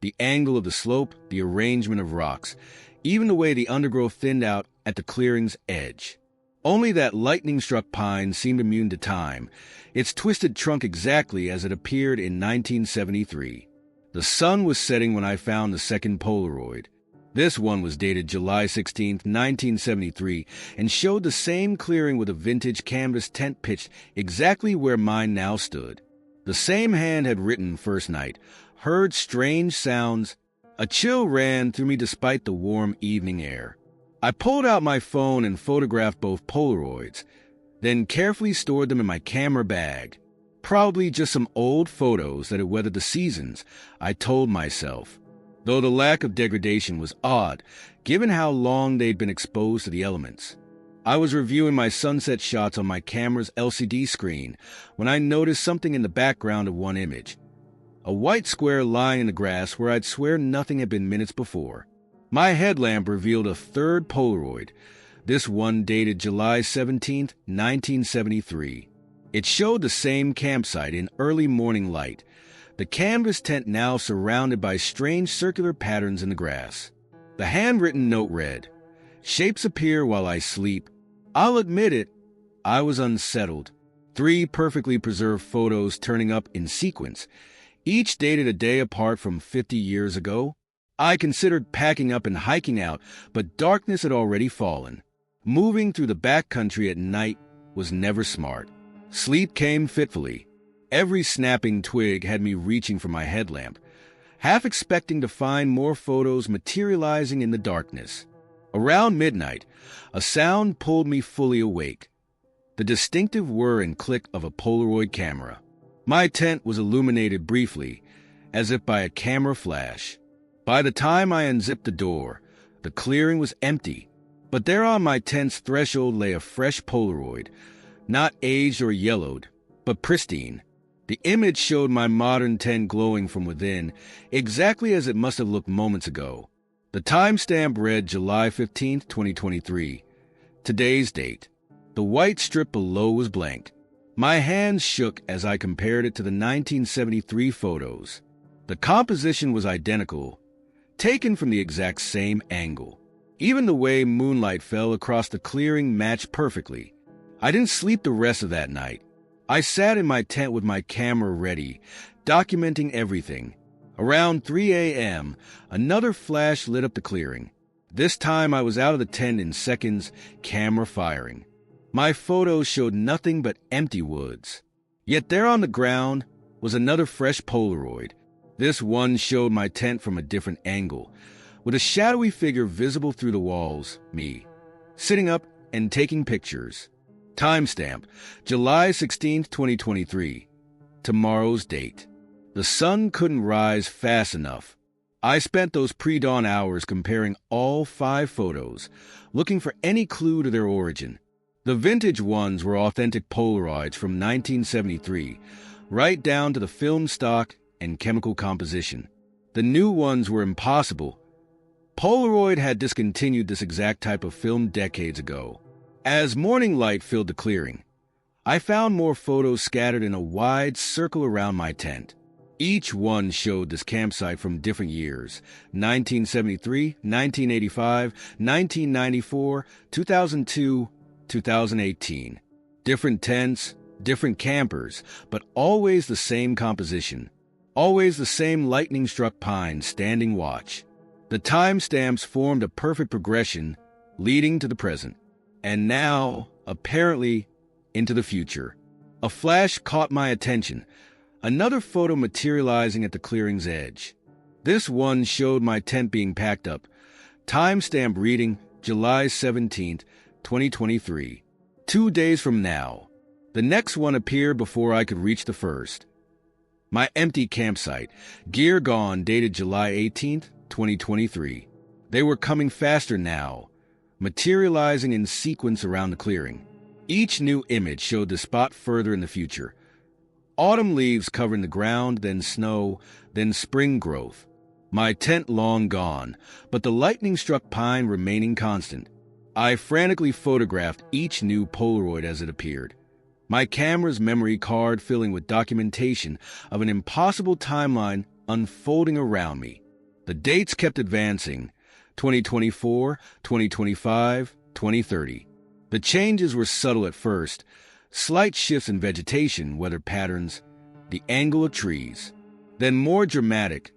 The angle of the slope, the arrangement of rocks, even the way the undergrowth thinned out at the clearing's edge. Only that lightning-struck pine seemed immune to time, its twisted trunk exactly as it appeared in 1973. The sun was setting when I found the second Polaroid. This one was dated July 16, 1973, and showed the same clearing with a vintage canvas tent pitched exactly where mine now stood. The same hand had written first night, heard strange sounds. A chill ran through me despite the warm evening air. I pulled out my phone and photographed both Polaroids, then carefully stored them in my camera bag. Probably just some old photos that had weathered the seasons, I told myself. Though the lack of degradation was odd, given how long they'd been exposed to the elements. I was reviewing my sunset shots on my camera's LCD screen when I noticed something in the background of one image. A white square lying in the grass where I'd swear nothing had been minutes before. My headlamp revealed a third Polaroid, this one dated July 17, 1973. It showed the same campsite in early morning light, the canvas tent now surrounded by strange circular patterns in the grass. The handwritten note read, "Shapes appear while I sleep." I'll admit it, I was unsettled. 3 perfectly preserved photos turning up in sequence, each dated a day apart from 50 years ago. I considered packing up and hiking out, but darkness had already fallen. Moving through the backcountry at night was never smart. Sleep came fitfully. Every snapping twig had me reaching for my headlamp, half expecting to find more photos materializing in the darkness. Around midnight, a sound pulled me fully awake. The distinctive whir and click of a Polaroid camera. My tent was illuminated briefly, as if by a camera flash. By the time I unzipped the door, the clearing was empty, but there on my tent's threshold lay a fresh Polaroid, not aged or yellowed, but pristine. The image showed my modern tent glowing from within, exactly as it must have looked moments ago. The timestamp read July 15, 2023. Today's date. The white strip below was blank. My hands shook as I compared it to the 1973 photos. The composition was identical, taken from the exact same angle. Even the way moonlight fell across the clearing matched perfectly. I didn't sleep the rest of that night. I sat in my tent with my camera ready, documenting everything. Around 3 a.m., another flash lit up the clearing. This time I was out of the tent in seconds, camera firing. My photos showed nothing but empty woods. Yet there on the ground was another fresh Polaroid. This one showed my tent from a different angle, with a shadowy figure visible through the walls, me, sitting up and taking pictures. Timestamp, July 16, 2023. Tomorrow's date. The sun couldn't rise fast enough. I spent those pre-dawn hours comparing all 5 photos, looking for any clue to their origin. The vintage ones were authentic Polaroids from 1973, right down to the film stock and chemical composition. The new ones were impossible. Polaroid had discontinued this exact type of film decades ago. As morning light filled the clearing, I found more photos scattered in a wide circle around my tent. Each one showed this campsite from different years: 1973, 1985, 1994, 2002, 2018. Different tents, different campers, but always the same composition. Always the same lightning-struck pine standing watch. The timestamps formed a perfect progression leading to the present. And now, apparently, into the future. A flash caught my attention. Another photo materializing at the clearing's edge. This one showed my tent being packed up. Timestamp reading July 17th, 2023. 2 days from now. The next one appeared before I could reach the first. My empty campsite. Gear gone, dated July 18th, 2023. They were coming faster now, materializing in sequence around the clearing. Each new image showed the spot further in the future. Autumn leaves covering the ground, then snow, then spring growth. My tent long gone, but the lightning-struck pine remaining constant. I frantically photographed each new Polaroid as it appeared. My camera's memory card filling with documentation of an impossible timeline unfolding around me. The dates kept advancing: 2024, 2025, 2030. The changes were subtle at first: slight shifts in vegetation, weather patterns, the angle of trees. Then more dramatic: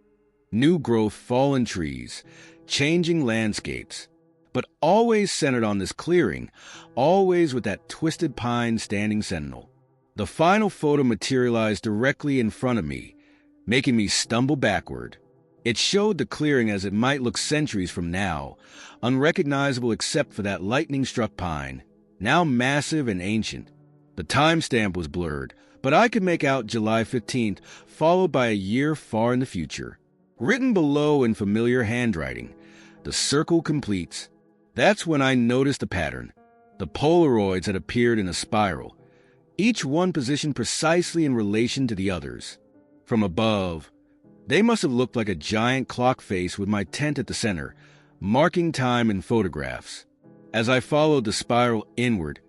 new growth, fallen trees, changing landscapes. But always centered on this clearing, always with that twisted pine standing sentinel. The final photo materialized directly in front of me, making me stumble backward. It showed the clearing as it might look centuries from now, unrecognizable except for that lightning-struck pine, now massive and ancient. The timestamp was blurred, but I could make out July 15th, followed by a year far in the future. Written below in familiar handwriting, the circle completes. That's when I noticed the pattern. The Polaroids had appeared in a spiral, each one positioned precisely in relation to the others. From above, they must have looked like a giant clock face with my tent at the center, marking time in photographs. As I followed the spiral inward,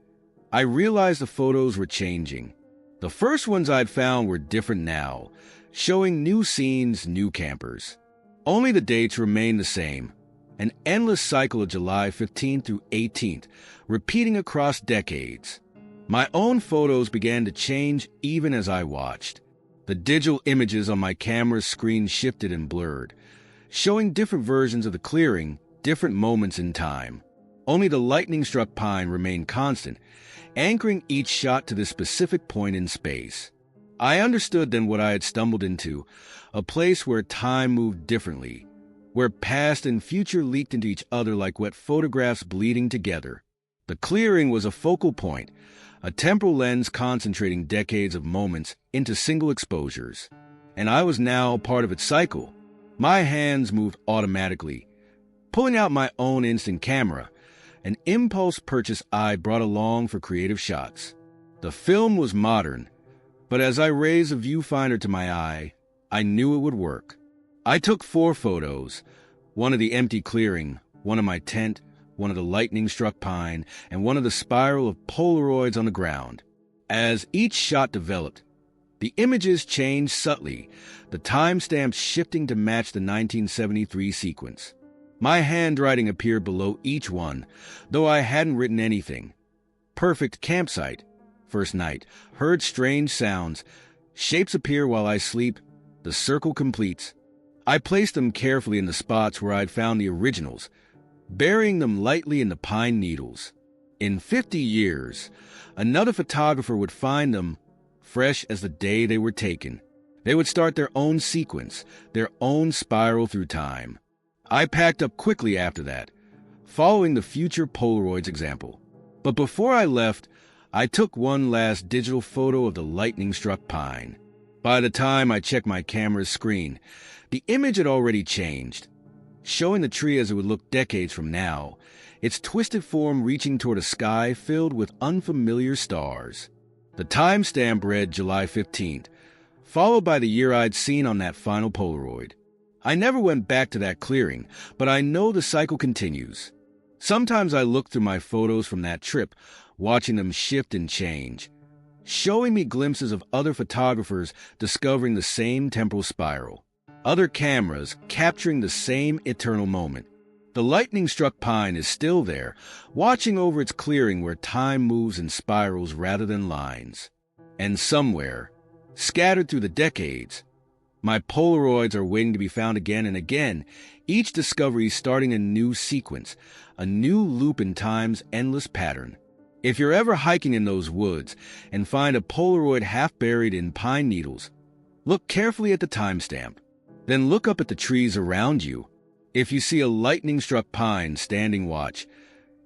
I realized the photos were changing. The first ones I'd found were different now, showing new scenes, new campers. Only the dates remained the same. An endless cycle of July 15th through 18th, repeating across decades. My own photos began to change even as I watched. The digital images on my camera's screen shifted and blurred, showing different versions of the clearing, different moments in time. Only the lightning-struck pine remained constant, anchoring each shot to this specific point in space. I understood then what I had stumbled into, a place where time moved differently, where past and future leaked into each other like wet photographs bleeding together. The clearing was a focal point, a temporal lens concentrating decades of moments into single exposures. And I was now part of its cycle. My hands moved automatically. Pulling out my own instant camera, an impulse purchase I brought along for creative shots. The film was modern, but as I raised the viewfinder to my eye, I knew it would work. I took 4 photos, one of the empty clearing, one of my tent, one of the lightning-struck pine, and one of the spiral of Polaroids on the ground. As each shot developed, the images changed subtly, the timestamps shifting to match the 1973 sequence. My handwriting appeared below each one, though I hadn't written anything. Perfect campsite. First night. Heard strange sounds. Shapes appear while I sleep. The circle completes. I placed them carefully in the spots where I'd found the originals, burying them lightly in the pine needles. In 50 years, another photographer would find them, fresh as the day they were taken. They would start their own sequence, their own spiral through time. I packed up quickly after that, following the future Polaroids example. But before I left, I took one last digital photo of the lightning-struck pine. By the time I checked my camera's screen, the image had already changed. Showing the tree as it would look decades from now, its twisted form reaching toward a sky filled with unfamiliar stars. The timestamp read July 15th, followed by the year I'd seen on that final Polaroid. I never went back to that clearing, but I know the cycle continues. Sometimes I look through my photos from that trip, watching them shift and change, showing me glimpses of other photographers discovering the same temporal spiral, other cameras capturing the same eternal moment. The lightning-struck pine is still there, watching over its clearing where time moves in spirals rather than lines. And somewhere, scattered through the decades, my Polaroids are waiting to be found again and again, each discovery starting a new sequence, a new loop in time's endless pattern. If you're ever hiking in those woods and find a Polaroid half buried in pine needles, look carefully at the timestamp. Then look up at the trees around you. If you see a lightning-struck pine standing watch,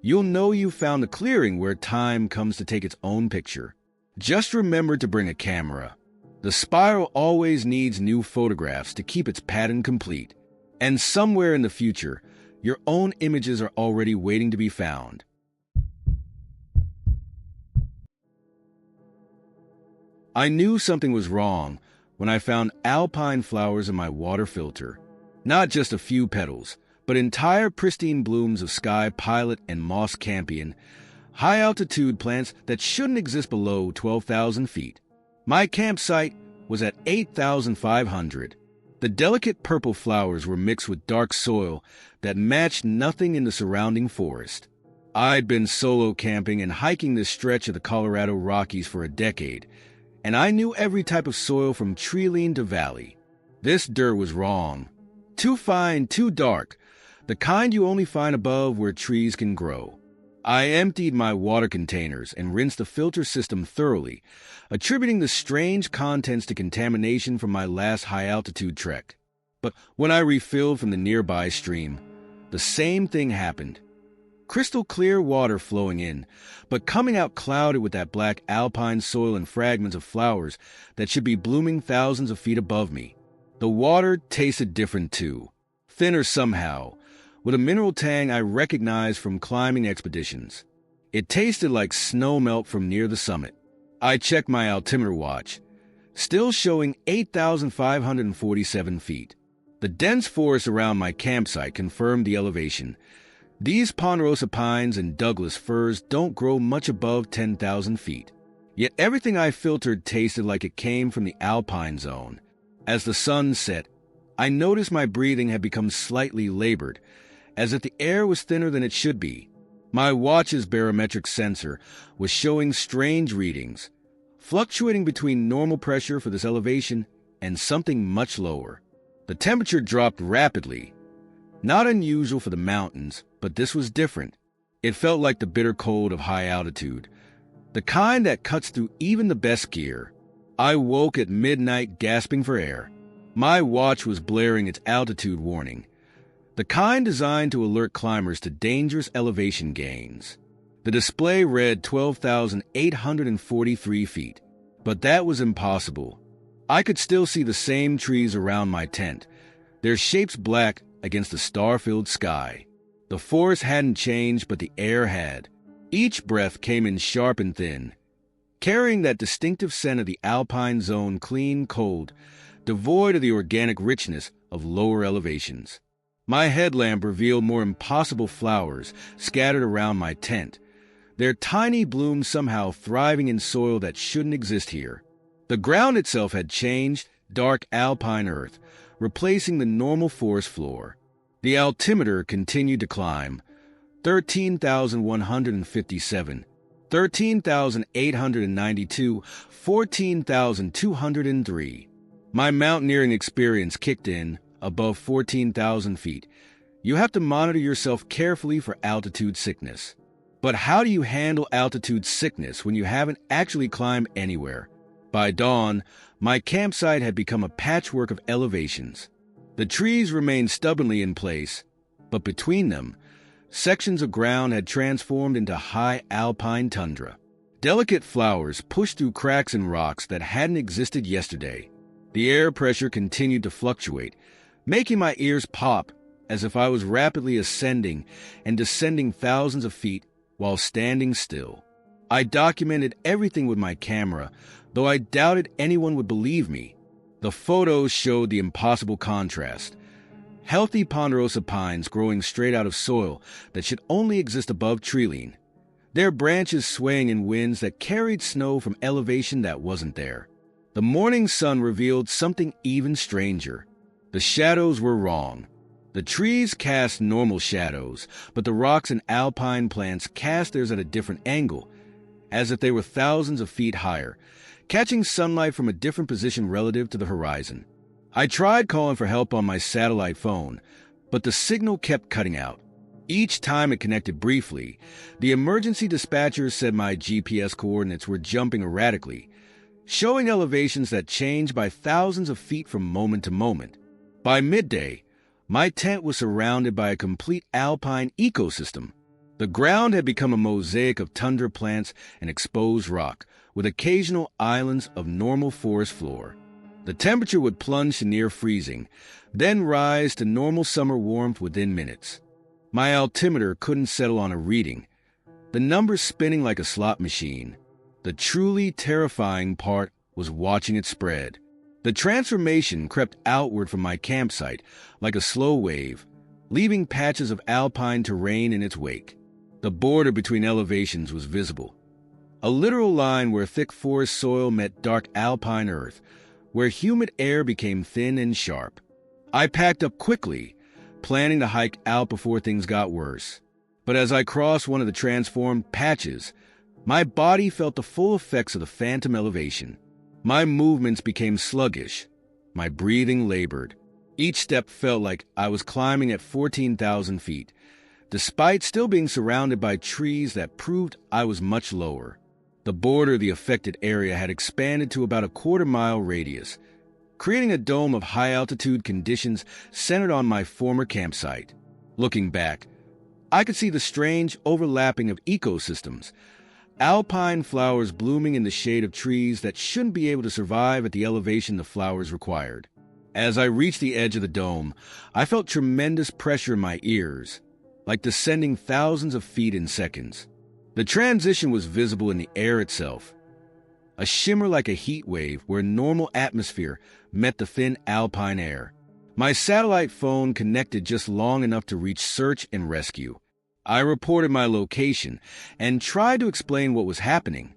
you'll know you found the clearing where time comes to take its own picture. Just remember to bring a camera. The spiral always needs new photographs to keep its pattern complete. And somewhere in the future, your own images are already waiting to be found. I knew something was wrong when I found alpine flowers in my water filter. Not just a few petals, but entire pristine blooms of sky pilot and moss campion, high-altitude plants that shouldn't exist below 12,000 feet. My campsite was at 8,500. The delicate purple flowers were mixed with dark soil that matched nothing in the surrounding forest. I'd been solo camping and hiking this stretch of the Colorado Rockies for a decade, and I knew every type of soil from tree-lean to valley. This dirt was wrong. Too fine, too dark, the kind you only find above where trees can grow. I emptied my water containers and rinsed the filter system thoroughly, attributing the strange contents to contamination from my last high-altitude trek. But when I refilled from the nearby stream, the same thing happened. Crystal clear water flowing in, but coming out clouded with that black alpine soil and fragments of flowers that should be blooming thousands of feet above me. The water tasted different too, thinner somehow, with a mineral tang I recognized from climbing expeditions. It tasted like snow melt from near the summit. I checked my altimeter watch, still showing 8,547 feet. The dense forest around my campsite confirmed the elevation. These ponderosa pines and Douglas firs don't grow much above 10,000 feet. Yet everything I filtered tasted like it came from the alpine zone. As the sun set, I noticed my breathing had become slightly labored, as if the air was thinner than it should be. My watch's barometric sensor was showing strange readings, fluctuating between normal pressure for this elevation and something much lower. The temperature dropped rapidly. Not unusual for the mountains, but this was different. It felt like the bitter cold of high altitude, the kind that cuts through even the best gear. I woke at midnight gasping for air. My watch was blaring its altitude warning, the kind designed to alert climbers to dangerous elevation gains. The display read 12,843 feet, but that was impossible. I could still see the same trees around my tent, their shapes black against the star-filled sky. The forest hadn't changed, but the air had. Each breath came in sharp and thin, carrying that distinctive scent of the alpine zone, clean, cold, devoid of the organic richness of lower elevations. My headlamp revealed more impossible flowers scattered around my tent, their tiny blooms somehow thriving in soil that shouldn't exist here. The ground itself had changed, dark alpine earth, replacing the normal forest floor. The altimeter continued to climb, 13,157, 13,892, 14,203. My mountaineering experience kicked in above 14,000 feet. You have to monitor yourself carefully for altitude sickness. But how do you handle altitude sickness when you haven't actually climbed anywhere? By dawn, my campsite had become a patchwork of elevations. The trees remained stubbornly in place, but between them, sections of ground had transformed into high alpine tundra. Delicate flowers pushed through cracks in rocks that hadn't existed yesterday. The air pressure continued to fluctuate, making my ears pop as if I was rapidly ascending and descending thousands of feet while standing still. I documented everything with my camera, though I doubted anyone would believe me. The photos showed the impossible contrast. Healthy ponderosa pines growing straight out of soil that should only exist above treeline, their branches swaying in winds that carried snow from elevation that wasn't there. The morning sun revealed something even stranger. The shadows were wrong. The trees cast normal shadows, but the rocks and alpine plants cast theirs at a different angle, as if they were thousands of feet higher, catching sunlight from a different position relative to the horizon. I tried calling for help on my satellite phone, but the signal kept cutting out. Each time it connected briefly, the emergency dispatcher said my GPS coordinates were jumping erratically, showing elevations that changed by thousands of feet from moment to moment. By midday, my tent was surrounded by a complete alpine ecosystem. The ground had become a mosaic of tundra plants and exposed rock, with occasional islands of normal forest floor. The temperature would plunge to near freezing, then rise to normal summer warmth within minutes. My altimeter couldn't settle on a reading, the numbers spinning like a slot machine. The truly terrifying part was watching it spread. The transformation crept outward from my campsite like a slow wave, leaving patches of alpine terrain in its wake. The border between elevations was visible, a literal line where thick forest soil met dark alpine earth, where humid air became thin and sharp. I packed up quickly, planning to hike out before things got worse. But as I crossed one of the transformed patches, my body felt the full effects of the phantom elevation. My movements became sluggish. My breathing labored. Each step felt like I was climbing at 14,000 feet, despite still being surrounded by trees that proved I was much lower. The border of the affected area had expanded to about a quarter-mile radius, creating a dome of high-altitude conditions centered on my former campsite. Looking back, I could see the strange overlapping of ecosystems, alpine flowers blooming in the shade of trees that shouldn't be able to survive at the elevation the flowers required. As I reached the edge of the dome, I felt tremendous pressure in my ears, like descending thousands of feet in seconds. The transition was visible in the air itself, a shimmer like a heat wave where normal atmosphere met the thin alpine air. My satellite phone connected just long enough to reach search and rescue. I reported my location and tried to explain what was happening,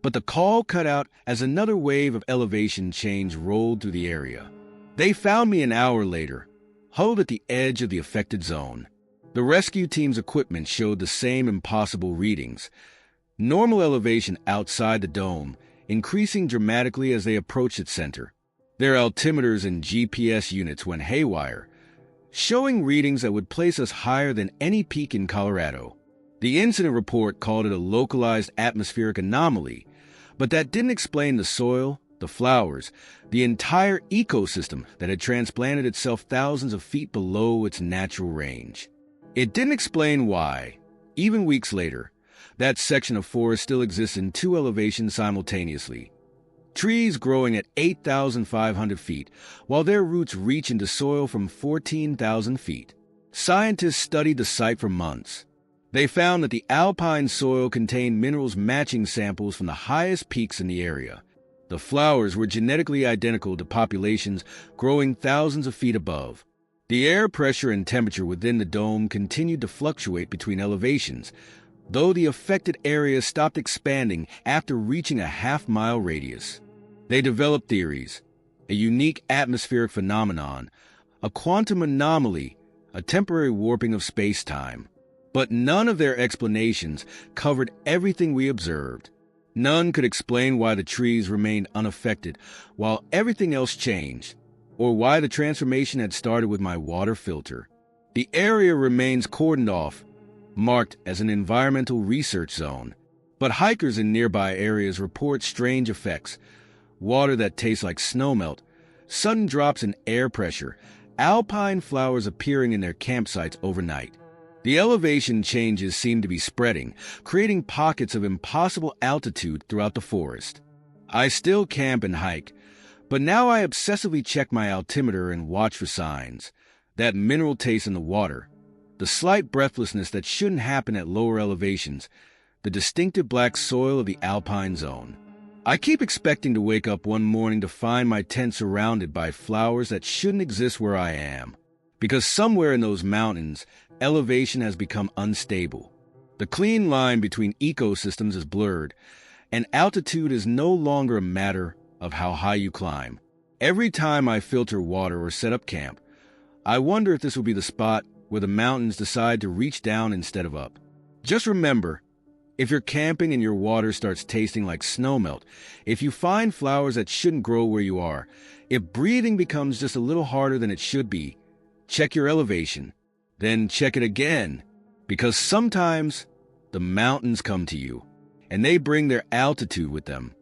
but the call cut out as another wave of elevation change rolled through the area. They found me an hour later, huddled at the edge of the affected zone. The rescue team's equipment showed the same impossible readings. Normal elevation outside the dome, increasing dramatically as they approached its center. Their altimeters and GPS units went haywire, showing readings that would place us higher than any peak in Colorado. The incident report called it a localized atmospheric anomaly, but that didn't explain the soil, the flowers, the entire ecosystem that had transplanted itself thousands of feet below its natural range. It didn't explain why, even weeks later, that section of forest still exists in two elevations simultaneously. Trees growing at 8,500 feet, while their roots reach into soil from 14,000 feet. Scientists studied the site for months. They found that the alpine soil contained minerals matching samples from the highest peaks in the area. The flowers were genetically identical to populations growing thousands of feet above. The air pressure and temperature within the dome continued to fluctuate between elevations, though the affected area stopped expanding after reaching a half-mile radius. They developed theories: a unique atmospheric phenomenon, a quantum anomaly, a temporary warping of space-time. But none of their explanations covered everything we observed. None could explain why the trees remained unaffected while everything else changed, or why the transformation had started with my water filter. The area remains cordoned off, marked as an environmental research zone, but hikers in nearby areas report strange effects: water that tastes like snowmelt, sudden drops in air pressure, alpine flowers appearing in their campsites overnight. The elevation changes seem to be spreading, creating pockets of impossible altitude throughout the forest. I still camp and hike, but now I obsessively check my altimeter and watch for signs. that mineral taste in the water, the slight breathlessness that shouldn't happen at lower elevations, the distinctive black soil of the alpine zone. I keep expecting to wake up one morning to find my tent surrounded by flowers that shouldn't exist where I am, because somewhere in those mountains, elevation has become unstable. The clean line between ecosystems is blurred, and altitude is no longer a matter of how high you climb. Every time I filter water or set up camp, I wonder if this will be the spot where the mountains decide to reach down instead of up. Just remember, if you're camping and your water starts tasting like snowmelt, if you find flowers that shouldn't grow where you are, if breathing becomes just a little harder than it should be, check your elevation, then check it again, because sometimes the mountains come to you, and they bring their altitude with them.